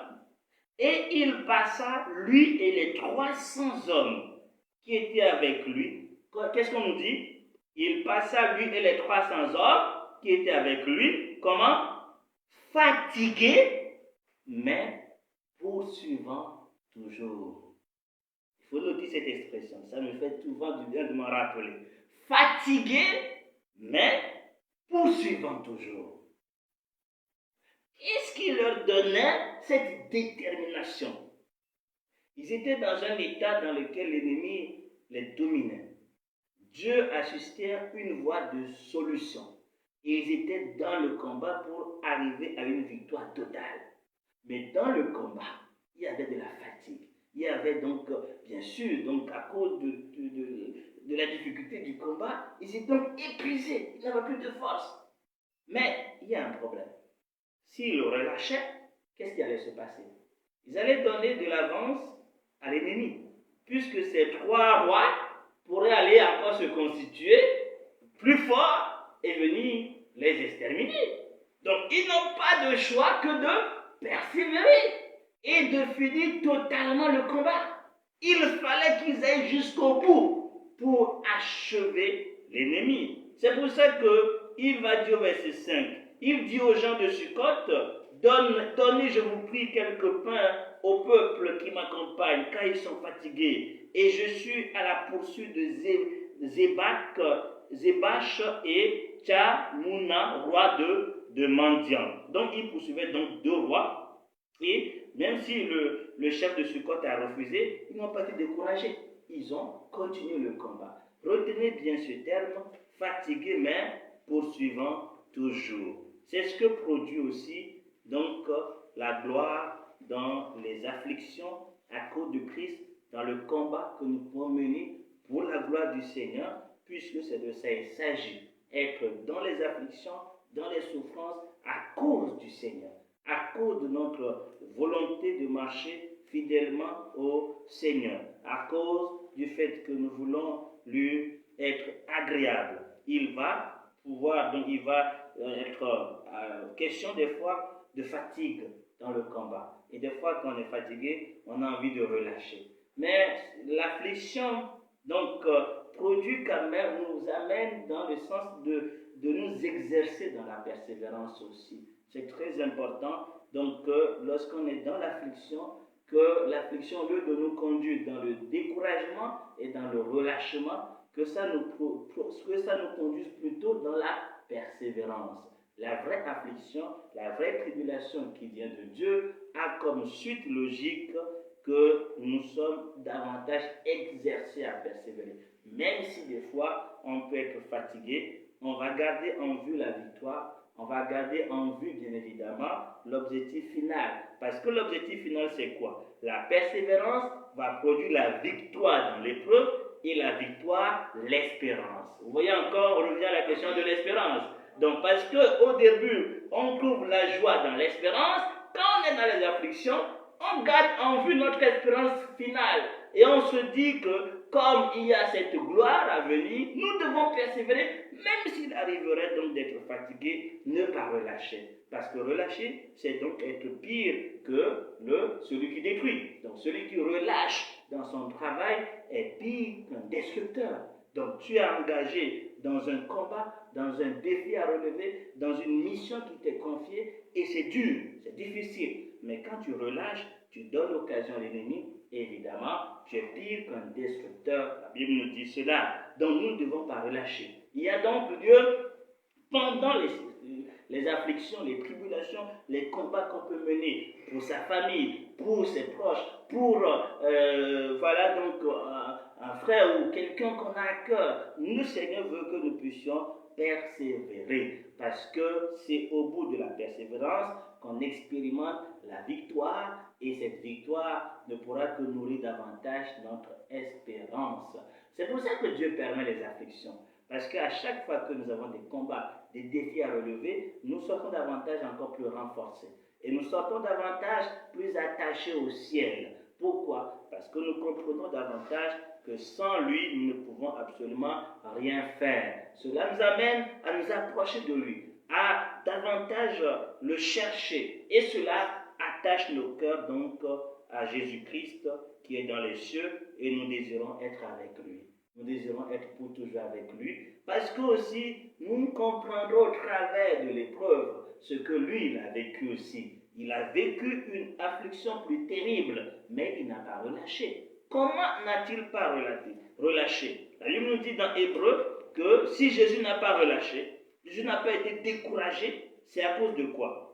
Speaker 1: et il passa, lui et les 300 hommes qui étaient avec lui. Qu'est-ce qu'on nous dit? Il passa, lui et les 300 hommes qui étaient avec lui, comment? Fatigués, mais poursuivant toujours. Il faut noter cette expression, ça me fait souvent du bien de m'en rappeler. Fatigués, mais poursuivant toujours. Qu'est-ce qui leur donnait cette détermination? Ils étaient dans un état dans lequel l'ennemi les dominait. Dieu a suscité une voie de solution. Et ils étaient dans le combat pour arriver à une victoire totale. Mais dans le combat, il y avait de la fatigue. Il y avait donc, bien sûr, donc à cause de la difficulté du combat, ils étaient donc épuisés. Ils n'avaient plus de force. Mais il y a un problème. S'ils relâchaient, qu'est-ce qui allait se passer? Ils allaient donner de l'avance à l'ennemi, puisque ces 3 rois pourraient aller encore se constituer plus forts et venir les exterminer. Donc ils n'ont pas de choix que de persévérer et de finir totalement le combat. Il fallait qu'ils aillent jusqu'au bout pour achever l'ennemi. C'est pour ça qu'il va dire au verset 5, il dit aux gens de Sukkot, donnez, je vous prie, quelques pains au peuple qui m'accompagne, car ils sont fatigués. Et je suis à la poursuite de Zébach et Tchamouna, roi de Mandian. Donc il poursuivait donc 2 rois. Et même si le chef de Sukkot a refusé, ils n'ont pas été découragés. Ils ont continué le combat. Retenez bien ce terme, fatigué mais poursuivant toujours. C'est ce que produit aussi donc la gloire dans les afflictions à cause de Christ, dans le combat que nous pouvons mener pour la gloire du Seigneur, puisque c'est de ça il s'agit. Être dans les afflictions, dans les souffrances à cause du Seigneur, à cause de notre volonté de marcher fidèlement au Seigneur, à cause du fait que nous voulons lui être agréable. Il va pouvoir, donc il va être question des fois de fatigue dans le combat. Et des fois quand on est fatigué, on a envie de relâcher. Mais l'affliction donc produit quand même, nous amène dans le sens de nous exercer dans la persévérance aussi. C'est très important donc lorsqu'on est dans l'affliction, que l'affliction, au lieu de nous conduire dans le découragement et dans le relâchement, que ça nous conduise plutôt dans la persévérance. La vraie affliction, la vraie tribulation qui vient de Dieu a comme suite logique que nous sommes davantage exercés à persévérer. Même si des fois on peut être fatigué, on va garder en vue la victoire, on va garder en vue bien évidemment l'objectif final. Parce que l'objectif final c'est quoi? La persévérance va produire la victoire dans l'épreuve et la victoire, l'espérance. Vous voyez encore, on revient à la question de l'espérance. Donc parce qu'au début, on trouve la joie dans l'espérance, quand on est dans les afflictions, on garde en vue notre espérance finale. Et on se dit que comme il y a cette gloire à venir, nous devons persévérer, même s'il arriverait donc d'être fatigué, ne pas relâcher. Parce que relâcher, c'est donc être pire que celui qui détruit. Donc celui qui relâche dans son travail est pire qu'un destructeur. Donc tu es engagé dans un combat, dans un défi à relever, dans une mission qui t'est confiée, et c'est dur, c'est difficile. Mais quand tu relâches, tu donnes l'occasion à l'ennemi, évidemment, tu es pire qu'un destructeur. La Bible nous dit cela. Donc nous ne devons pas relâcher. Il y a donc Dieu, pendant les afflictions, les tribulations, les combats qu'on peut mener pour sa famille, pour ses proches, pour voilà donc un frère ou quelqu'un qu'on a à cœur. Nous, Seigneur, veut que nous puissions persévérer, parce que c'est au bout de la persévérance qu'on expérimente la victoire, et cette victoire ne pourra que nourrir davantage notre espérance. C'est pour ça que Dieu permet les afflictions, parce qu'à chaque fois que nous avons des combats, des défis à relever, nous sortons davantage encore plus renforcés, et nous sortons davantage plus attachés au ciel. Pourquoi? Parce que nous comprenons davantage que sans lui, nous ne pouvons absolument rien faire. Cela nous amène à nous approcher de lui, à davantage le chercher, et cela attache nos cœurs donc à Jésus-Christ qui est dans les cieux, et nous désirons être avec lui. Nous désirons être pour toujours avec lui, parce que aussi nous comprendrons au travers de l'épreuve ce que lui il a vécu aussi. Il a vécu une affliction plus terrible, mais il n'a pas relâché. Comment n'a-t-il pas relâché? La Bible nous dit dans Hébreu que si Jésus n'a pas relâché, Jésus n'a pas été découragé, c'est à cause de quoi?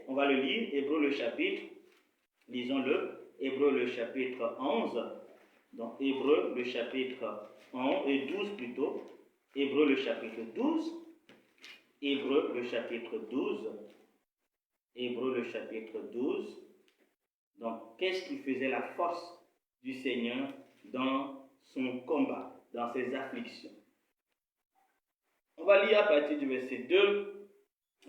Speaker 1: On va le lire, Hébreu le chapitre, lisons-le, Hébreu le chapitre 11, donc Hébreu le chapitre 11 et 12 plutôt, Hébreu le chapitre 12, Hébreux, le chapitre 12. Hébreux, le chapitre 12. Donc, qu'est-ce qui faisait la force du Seigneur dans son combat, dans ses afflictions? On va lire à partir du verset 2.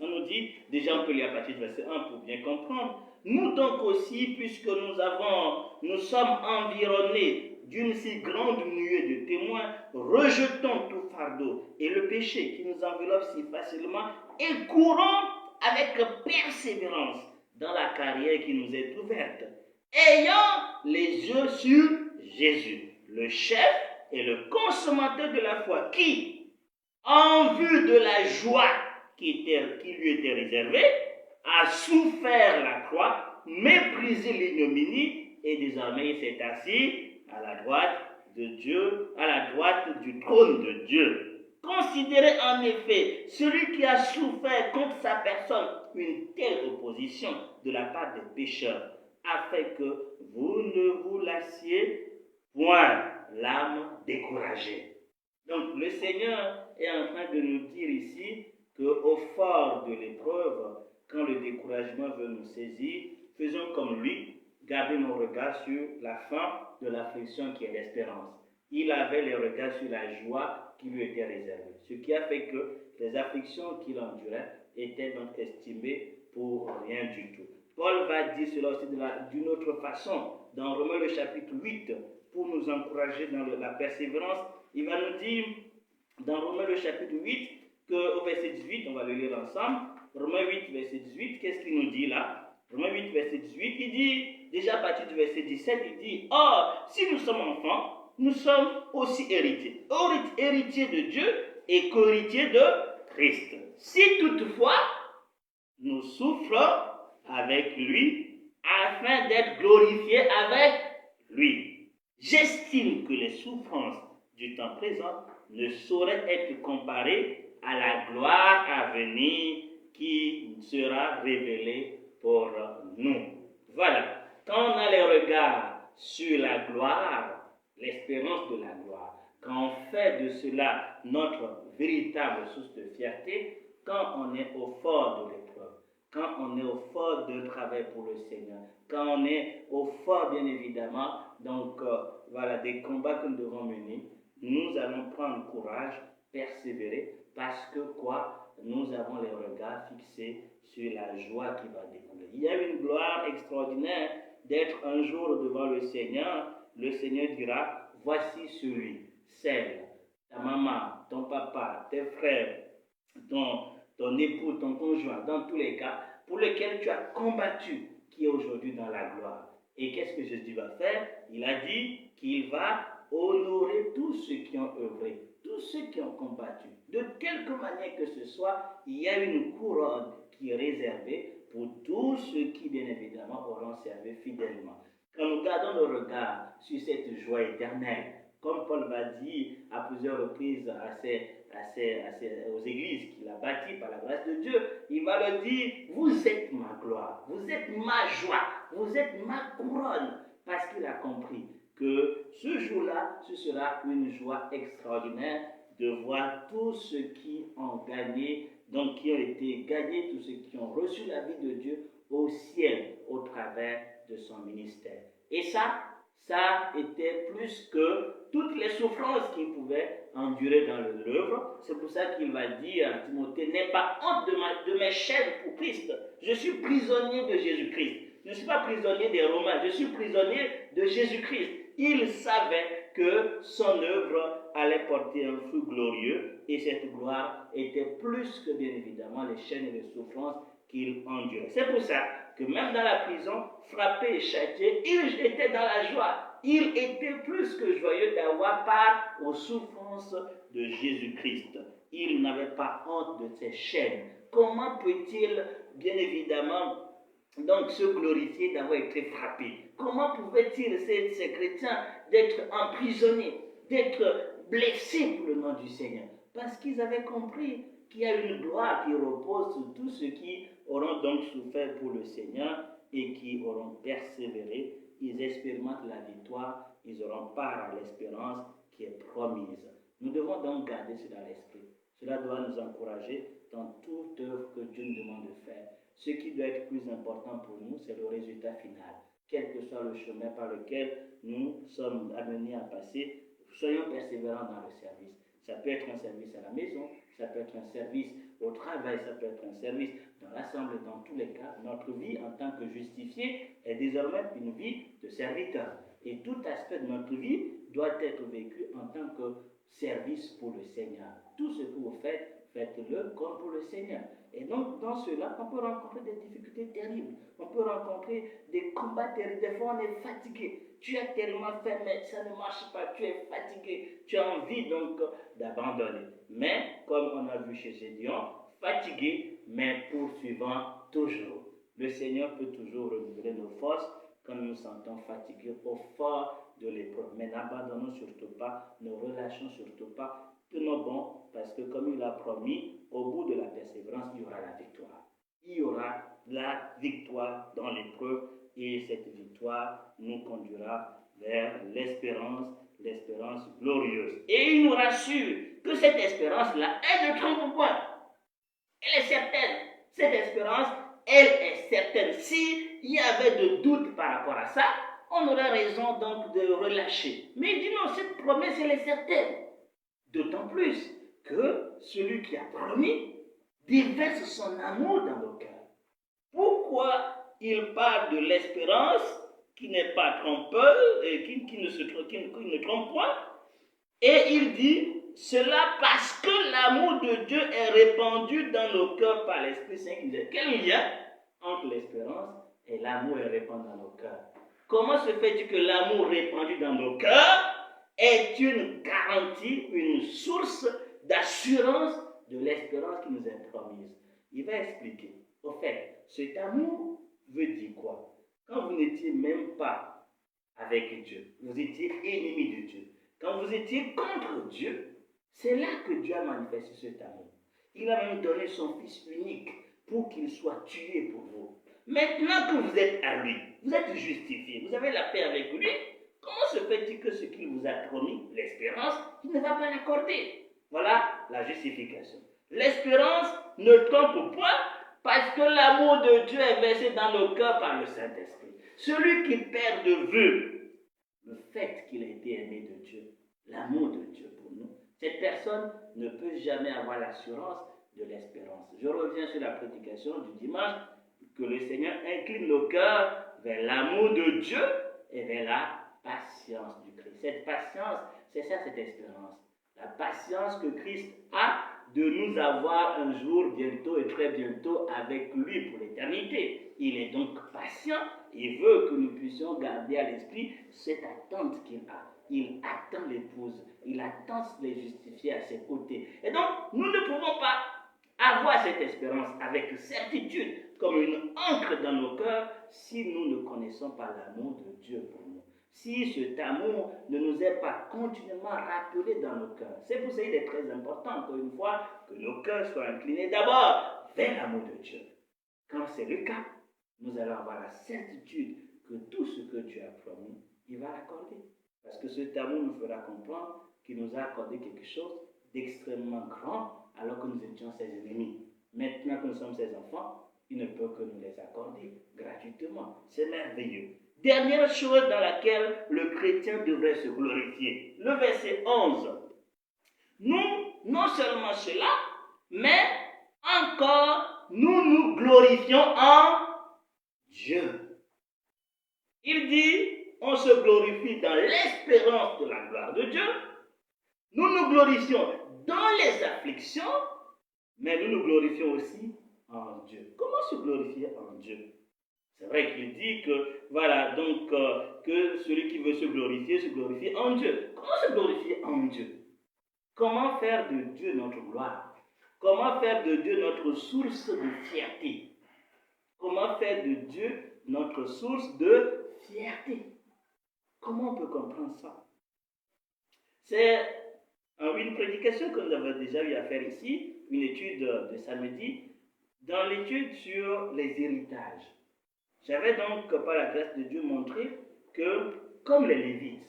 Speaker 1: On nous dit, déjà on peut lire à partir du verset 1 pour bien comprendre. Nous donc aussi, puisque nous sommes environnés d'une si grande nuée de témoins, rejetons tout fardeau et le péché qui nous enveloppe si facilement et courons avec persévérance dans la carrière qui nous est ouverte, ayant les yeux sur Jésus, le chef et le consommateur de la foi, qui, en vue de la joie qui lui était réservée, a souffert la croix, méprisé l'ignominie, et désormais il s'est assis à la droite de Dieu, à la droite du trône de Dieu. Considérez en effet celui qui a souffert contre sa personne une telle opposition de la part des pécheurs, afin que vous ne vous lassiez point l'âme découragée. Donc le Seigneur est en train de nous dire ici qu'au fort de l'épreuve, quand le découragement veut nous saisir, faisons comme lui, gardez nos regards sur la fin de l'affliction qui est l'espérance. Il avait les regards sur la joie qui lui était réservée, ce qui a fait que les afflictions qu'il endurait étaient donc estimées pour rien du tout. Paul va dire cela aussi d'une autre façon, dans Romains le chapitre 8, pour nous encourager dans la persévérance. Il va nous dire, dans Romains le chapitre 8, qu'au verset 18, on va le lire ensemble, Romains 8, verset 18, qu'est-ce qu'il nous dit là? Romains 8, verset 18, il dit, déjà à partir du verset 17, il dit, or, si nous sommes enfants, nous sommes aussi héritiers. Héritiers de Dieu et co-héritiers de Christ. Si toutefois, nous souffrons avec lui, afin d'être glorifiés avec lui. J'estime que les souffrances du temps présent ne sauraient être comparées à la gloire à venir qui sera révélée pour nous. Voilà. Quand on a les regards sur la gloire, l'espérance de la gloire, quand on fait de cela notre véritable source de fierté, quand on est au fort de l'épreuve, quand on est au fort de travail pour le Seigneur, quand on est au fort, bien évidemment, donc voilà, des combats que nous devons mener, nous allons prendre courage, persévérer, parce que quoi? Nous avons les regards fixés sur la joie qui va découler. Il y a une gloire extraordinaire d'être un jour devant le Seigneur. Le Seigneur dira, voici celui, celle, ta maman, ton papa, tes frères, ton époux, ton conjoint, dans tous les cas, pour lequel tu as combattu, qui est aujourd'hui dans la gloire. Et qu'est-ce que Jésus va faire? Il a dit qu'il va honorer tous ceux qui ont œuvré, tous ceux qui ont combattu. De quelque manière que ce soit, il y a une couronne qui est réservée pour tous ceux qui, bien évidemment, auront servi fidèlement. Quand nous gardons nos regards sur cette joie éternelle, comme Paul va dire à plusieurs reprises aux églises qu'il a bâties par la grâce de Dieu, il va leur dire, vous êtes ma gloire, vous êtes ma joie, vous êtes ma couronne, parce qu'il a compris que ce jour-là, ce sera une joie extraordinaire de voir tous ceux qui ont gagné, donc qui ont été gagnés, tous ceux qui ont reçu la vie de Dieu au ciel au travers de son ministère. Et ça était plus que toutes les souffrances qu'il pouvait endurer dans l'œuvre. C'est pour ça qu'il va dire à Timothée, n'aie pas honte de mes chaînes pour Christ. Je suis prisonnier de Jésus-Christ. Je ne suis pas prisonnier des Romains, je suis prisonnier de Jésus-Christ. Il savait que son œuvre allait porter un fruit glorieux et cette gloire était plus que bien évidemment les chaînes et les souffrances qu'il endurait. C'est pour ça que même dans la prison, frappé et châtié, il était dans la joie. Il était plus que joyeux d'avoir part aux souffrances de Jésus-Christ. Il n'avait pas honte de ses chaînes. Comment peut-il, bien évidemment, donc se glorifier d'avoir été frappé? Comment pouvaient-ils, ces chrétiens, d'être emprisonnés, d'être blessés pour le nom du Seigneur? Parce qu'ils avaient compris qu'il y a une gloire qui repose sur tous ceux qui auront donc souffert pour le Seigneur et qui auront persévéré. Ils expérimentent la victoire, ils auront part à l'espérance qui est promise. Nous devons donc garder cela à l'esprit. Cela doit nous encourager dans toute œuvre que Dieu nous demande de faire, ce qui doit être plus important pour nous, c'est le résultat final. Quel que soit le chemin par lequel nous sommes amenés à passer, soyons persévérants dans le service. Ça peut être un service à la maison, ça peut être un service au travail, ça peut être un service dans l'assemblée. Dans tous les cas, notre vie en tant que justifié est désormais une vie de serviteur. Et tout aspect de notre vie doit être vécu en tant que service pour le Seigneur. Tout ce que vous faites, faites-le comme pour le Seigneur. Et donc, dans cela, on peut rencontrer des difficultés terribles. On peut rencontrer des combats terribles. Des fois, on est fatigué. Tu as tellement fait, mais ça ne marche pas. Tu es fatigué. Tu as envie donc d'abandonner. Mais, comme on a vu chez Gédéon, fatigué, mais poursuivant toujours. Le Seigneur peut toujours renouveler nos forces quand nous nous sentons fatigués au fort de l'épreuve. Mais n'abandonnons surtout pas, ne relâchons surtout pas, tenons bon, parce que comme il a promis, au bout de la persévérance, il y aura la victoire. Il y aura la victoire dans l'épreuve, et cette victoire nous conduira vers l'espérance glorieuse. Et il nous rassure que cette espérance-là, elle ne trompe point. Elle est certaine. Cette espérance, elle est certaine. S'il y avait de doutes par rapport à ça, on aurait raison donc de relâcher. Mais il dit non, cette promesse, elle est certaine. D'autant plus que celui qui a promis déverse son amour dans nos cœurs. Pourquoi il parle de l'espérance qui n'est pas trompeuse et qui ne trompe point? Et il dit cela parce que l'amour de Dieu est répandu dans nos cœurs par l'Esprit Saint. Quel lien entre l'espérance et l'amour est répandu dans nos cœurs? Comment se fait-il que l'amour répandu dans nos cœurs est une garantie, une source d'assurance de l'espérance qui nous est promise? Il va expliquer. Au fait, cet amour veut dire quoi? Quand vous n'étiez même pas avec Dieu, vous étiez ennemi de Dieu. Quand vous étiez contre Dieu, c'est là que Dieu a manifesté cet amour. Il a même donné son Fils unique pour qu'il soit tué pour vous. Maintenant que vous êtes à lui, vous êtes justifié, vous avez la paix avec lui, comment se fait-il que ce qu'il vous a promis, l'espérance, il ne va pas l'accorder? Voilà la justification. L'espérance ne trompe point parce que l'amour de Dieu est versé dans nos cœurs par le Saint-Esprit. Celui qui perd de vue le fait qu'il a été aimé de Dieu, l'amour de Dieu pour nous, cette personne ne peut jamais avoir l'assurance de l'espérance. Je reviens sur la prédication du dimanche, que le Seigneur incline nos cœurs vers l'amour de Dieu et vers la patience du Christ. Cette patience, c'est ça cette espérance. La patience que Christ a de nous avoir un jour bientôt et très bientôt avec lui pour l'éternité. Il est donc patient. Il veut que nous puissions garder à l'esprit cette attente qu'il a. Il attend l'épouse. Il attend les justifier à ses côtés. Et donc, nous ne pouvons pas avoir cette espérance avec certitude, comme une encre dans nos cœurs, si nous ne connaissons pas l'amour de Dieu pour nous. Si cet amour ne nous est pas continuellement rappelé dans nos cœurs. C'est pour ça qu'il est très important, encore une fois, que nos cœurs soient inclinés d'abord vers l'amour de Dieu. Quand c'est le cas, nous allons avoir la certitude que tout ce que Dieu a promis, il va l'accorder. Parce que cet amour nous fera comprendre qu'il nous a accordé quelque chose d'extrêmement grand alors que nous étions ses ennemis. Maintenant que nous sommes ses enfants, il ne peut que nous les accorder gratuitement. C'est merveilleux. Dernière chose dans laquelle le chrétien devrait se glorifier. Le verset 11. Nous, non seulement cela, mais encore, nous nous glorifions en Dieu. Il dit, on se glorifie dans l'espérance de la gloire de Dieu. Nous nous glorifions dans les afflictions, mais nous nous glorifions aussi en Dieu. Comment se glorifier en Dieu? C'est vrai qu'il dit que, voilà, donc, que celui qui veut se glorifie en Dieu. Comment se glorifier en Dieu? Comment faire de Dieu notre gloire? Comment faire de Dieu notre source de fierté? Comment faire de Dieu notre source de fierté? Comment on peut comprendre ça? C'est une prédication que nous avons déjà eu à faire ici, une étude de samedi, dans l'étude sur les héritages. J'avais donc, par la grâce de Dieu, montré que, comme les Lévites,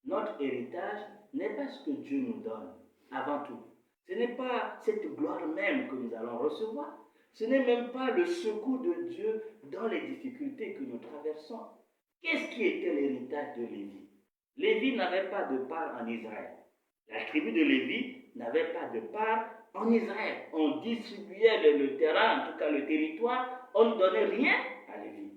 Speaker 1: notre héritage n'est pas ce que Dieu nous donne, avant tout. Ce n'est pas cette gloire même que nous allons recevoir. Ce n'est même pas le secours de Dieu dans les difficultés que nous traversons. Qu'est-ce qui était l'héritage de Lévi? Lévi n'avait pas de part en Israël. La tribu de Lévi n'avait pas de part en Israël. On distribuait le terrain, en tout cas le territoire, on ne donnait rien à Lévi.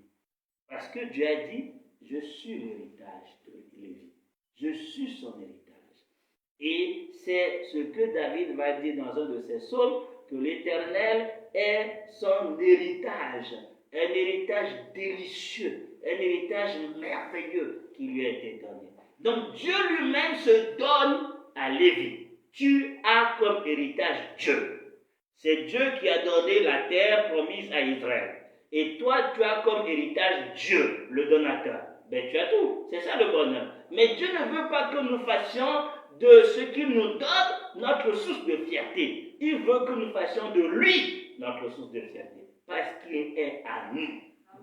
Speaker 1: Parce que Dieu a dit, je suis l'héritage de Lévi. Je suis son héritage. Et c'est ce que David va dire dans un de ses psaumes, que l'Éternel est son héritage, un héritage délicieux, un héritage merveilleux qui lui a été donné. Donc Dieu lui-même se donne à Lévi. Tu as comme héritage Dieu. C'est Dieu qui a donné la terre promise à Israël. Et toi, tu as comme héritage Dieu, le donateur. Ben, tu as tout. C'est ça le bonheur. Mais Dieu ne veut pas que nous fassions de ce qu'il nous donne notre source de fierté. Il veut que nous fassions de lui notre source de fierté. Parce qu'il est à nous.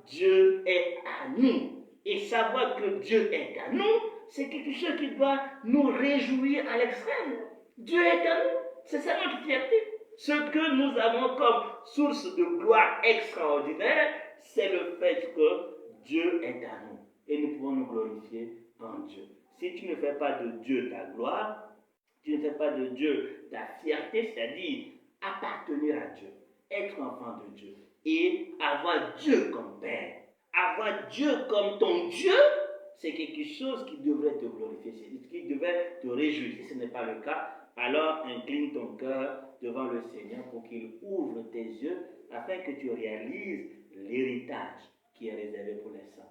Speaker 1: Dieu est à nous. Et savoir que Dieu est à nous, c'est quelque chose qui doit nous réjouir à l'extrême. Dieu est à nous. C'est ça notre fierté. Ce que nous avons comme source de gloire extraordinaire, c'est le fait que Dieu est à nous. Et nous pouvons nous glorifier en Dieu. Si tu ne fais pas de Dieu ta gloire, tu ne fais pas de Dieu ta fierté, c'est-à-dire appartenir à Dieu, être enfant de Dieu et avoir Dieu comme Père, avoir Dieu comme ton Dieu, c'est quelque chose qui devrait te glorifier, qui devrait te réjouir. Si ce n'est pas le cas, alors incline ton cœur devant le Seigneur pour qu'il ouvre tes yeux afin que tu réalises l'héritage qui est réservé pour les saints.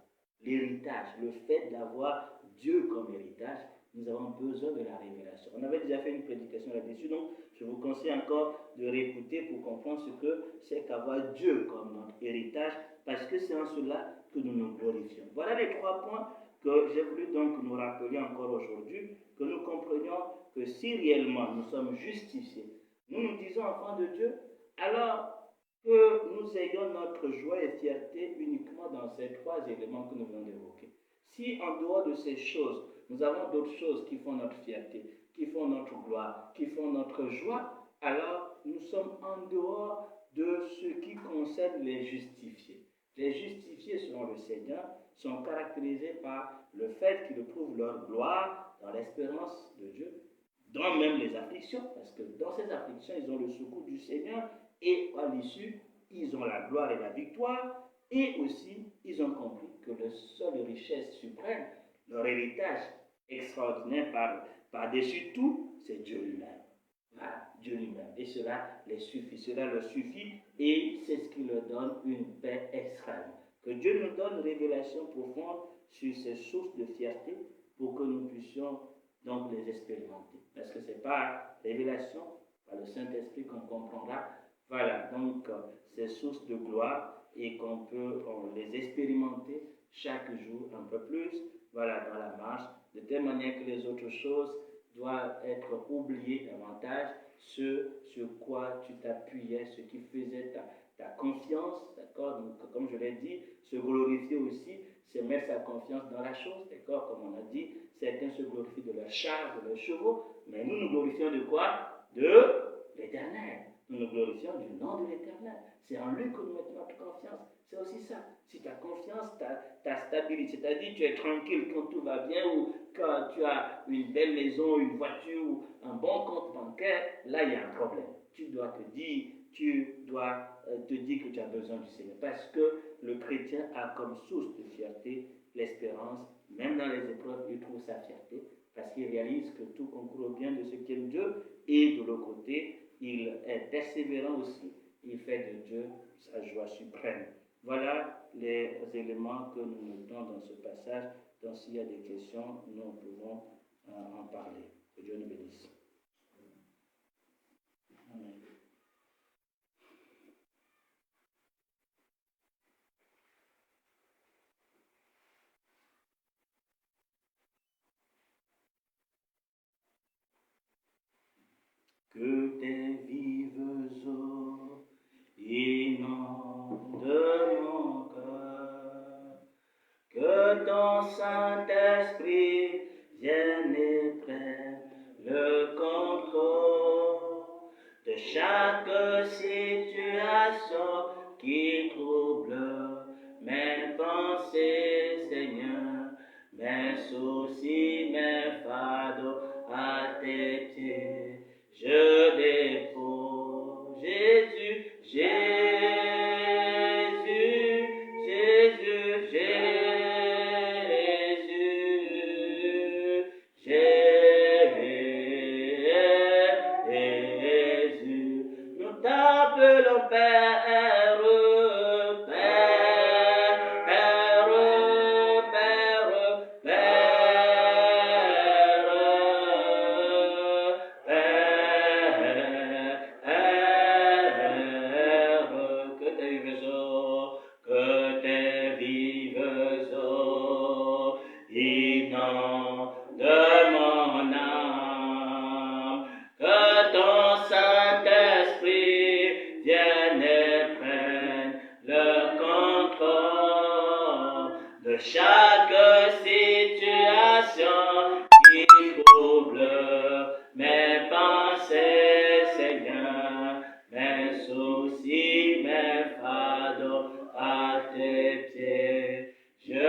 Speaker 1: L'héritage, le fait d'avoir Dieu comme héritage, nous avons besoin de la révélation. On avait déjà fait une prédication là-dessus, donc je vous conseille encore de réécouter pour comprendre ce que c'est qu'avoir Dieu comme notre héritage, parce que c'est en cela que nous nous glorifions. Voilà les 3 points que j'ai voulu donc nous rappeler encore aujourd'hui, que nous comprenions que si réellement nous sommes justifiés, nous nous disons enfants de Dieu, alors que nous ayons notre joie et fierté uniquement dans ces 3 éléments que nous venons d'évoquer. Si en dehors de ces choses, nous avons d'autres choses qui font notre fierté, qui font notre gloire, qui font notre joie, alors nous sommes en dehors de ce qui concerne les justifiés. Les justifiés selon le Seigneur sont caractérisés par le fait qu'ils trouvent leur gloire dans l'espérance de Dieu, dans même les afflictions, parce que dans ces afflictions, ils ont le secours du Seigneur et à l'issue, ils ont la gloire et la victoire, et aussi, ils ont compris que la seule richesse suprême, leur héritage extraordinaire par-dessus tout, c'est Dieu lui-même. Voilà, Dieu lui-même. Et cela les suffit, cela leur suffit, et c'est ce qui leur donne une paix extrême. Que Dieu nous donne une révélation profonde sur ces sources de fierté pour que nous puissions donc les expérimenter. Parce que ce n'est pas révélation, par le Saint-Esprit qu'on comprendra. Voilà, donc ces sources de gloire et qu'on peut les expérimenter chaque jour un peu plus, voilà, dans la marche, de telle manière que les autres choses doivent être oubliées davantage, ce sur quoi tu t'appuyais, ce qui faisait ta confiance, d'accord? Donc, comme je l'ai dit, se glorifier aussi, c'est mettre sa confiance dans la chose, d'accord? Comme on a dit, certains se glorifient de leurs chars, de leurs chevaux, mais nous nous glorifions de quoi? De l'Éternel. Nous nous glorifions du nom de l'Éternel. C'est en lui que nous mettons notre confiance. C'est aussi ça. Si ta confiance, ta stabilité, c'est-à-dire tu es tranquille quand tout va bien ou quand tu as une belle maison, une voiture ou un bon compte bancaire, là il y a un problème. Tu dois te dire que tu as besoin du Seigneur. Parce que le chrétien a comme source de fierté l'espérance. Même dans les épreuves, il trouve sa fierté parce qu'il réalise que tout concourt au bien de ceux qui aiment Dieu. Et de l'autre côté, il est persévérant aussi. Il fait de Dieu sa joie suprême. Voilà les éléments que nous notons dans ce passage. Donc s'il y a des questions, nous pouvons en parler. Que Dieu nous bénisse. Amen. Que tes vives eaux inondent mon cœur, que ton Saint-Esprit vienne et prenne le contrôle, chaque situation qui trouble mes pensées, Seigneur, mes soucis, mes fardeaux à tes pieds, je dépose, Jésus, Jésus, Jésus, Jésus, Jésus, nous t'appelons Père, Père, Père, Père, Père, que tes vives eaux, inondent mon âme, que ton Saint-Esprit vienne et prenne le contrôle de chaque situation qui trouble mes pensées, Seigneur, mes soucis, mes fardeaux à tes pieds, je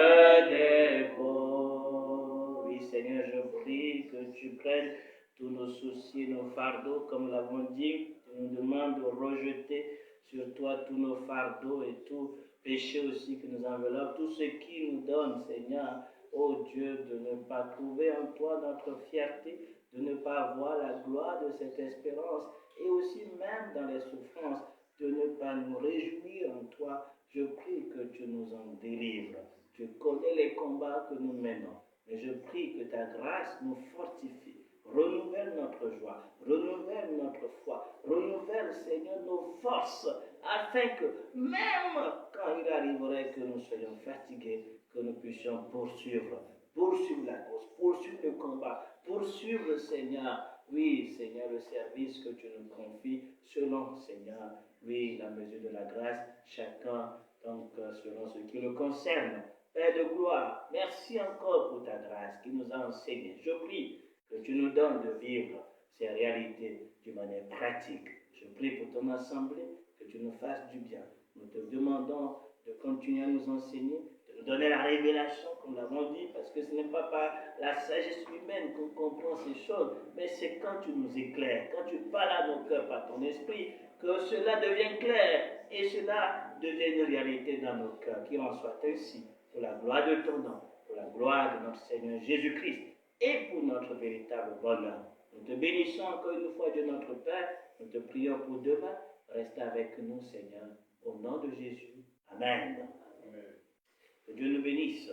Speaker 1: dépose. Oui, Seigneur, je prie que tu prennes tous nos soucis, nos fardeaux, comme l'avons dit, tu nous demandes de rejeter sur toi tous nos fardeaux et tout péché aussi qui nous enveloppe, tout ce qui nous donne, Seigneur, ô Dieu, de ne pas trouver en toi notre fierté, de ne pas avoir la gloire de cette espérance, et aussi même dans les souffrances, de ne pas nous réjouir en toi. Je prie que tu nous en délivres. Tu connais les combats que nous menons, mais je prie que ta grâce nous fortifie. Renouvelle notre joie, renouvelle notre foi, renouvelle, Seigneur, nos forces, afin que même quand il arriverait que nous soyons fatigués, que nous puissions poursuivre la course, poursuivre le combat, poursuivre, Seigneur, oui, Seigneur, le service que tu nous confies, selon, Seigneur, oui, la mesure de la grâce, chacun, donc, selon ce qui le concerne. Père de gloire, merci encore pour ta grâce qui nous a enseigné. Je prie que tu nous donnes de vivre ces réalités d'une manière pratique. Je prie pour ton assemblée, que tu nous fasses du bien. Nous te demandons de continuer à nous enseigner, de nous donner la révélation, comme l'avons dit, parce que ce n'est pas par la sagesse humaine qu'on comprend ces choses, mais c'est quand tu nous éclaires, quand tu parles à nos cœurs par ton esprit, que cela devient clair et cela devient une réalité dans nos cœurs. Qu'il en soit ainsi, pour la gloire de ton nom, pour la gloire de notre Seigneur Jésus-Christ et pour notre véritable bonheur. Nous te bénissons encore une fois, Dieu notre Père. Nous te prions pour demain. Reste avec nous, Seigneur, au nom de Jésus. Amen. Amen. Que Dieu nous bénisse.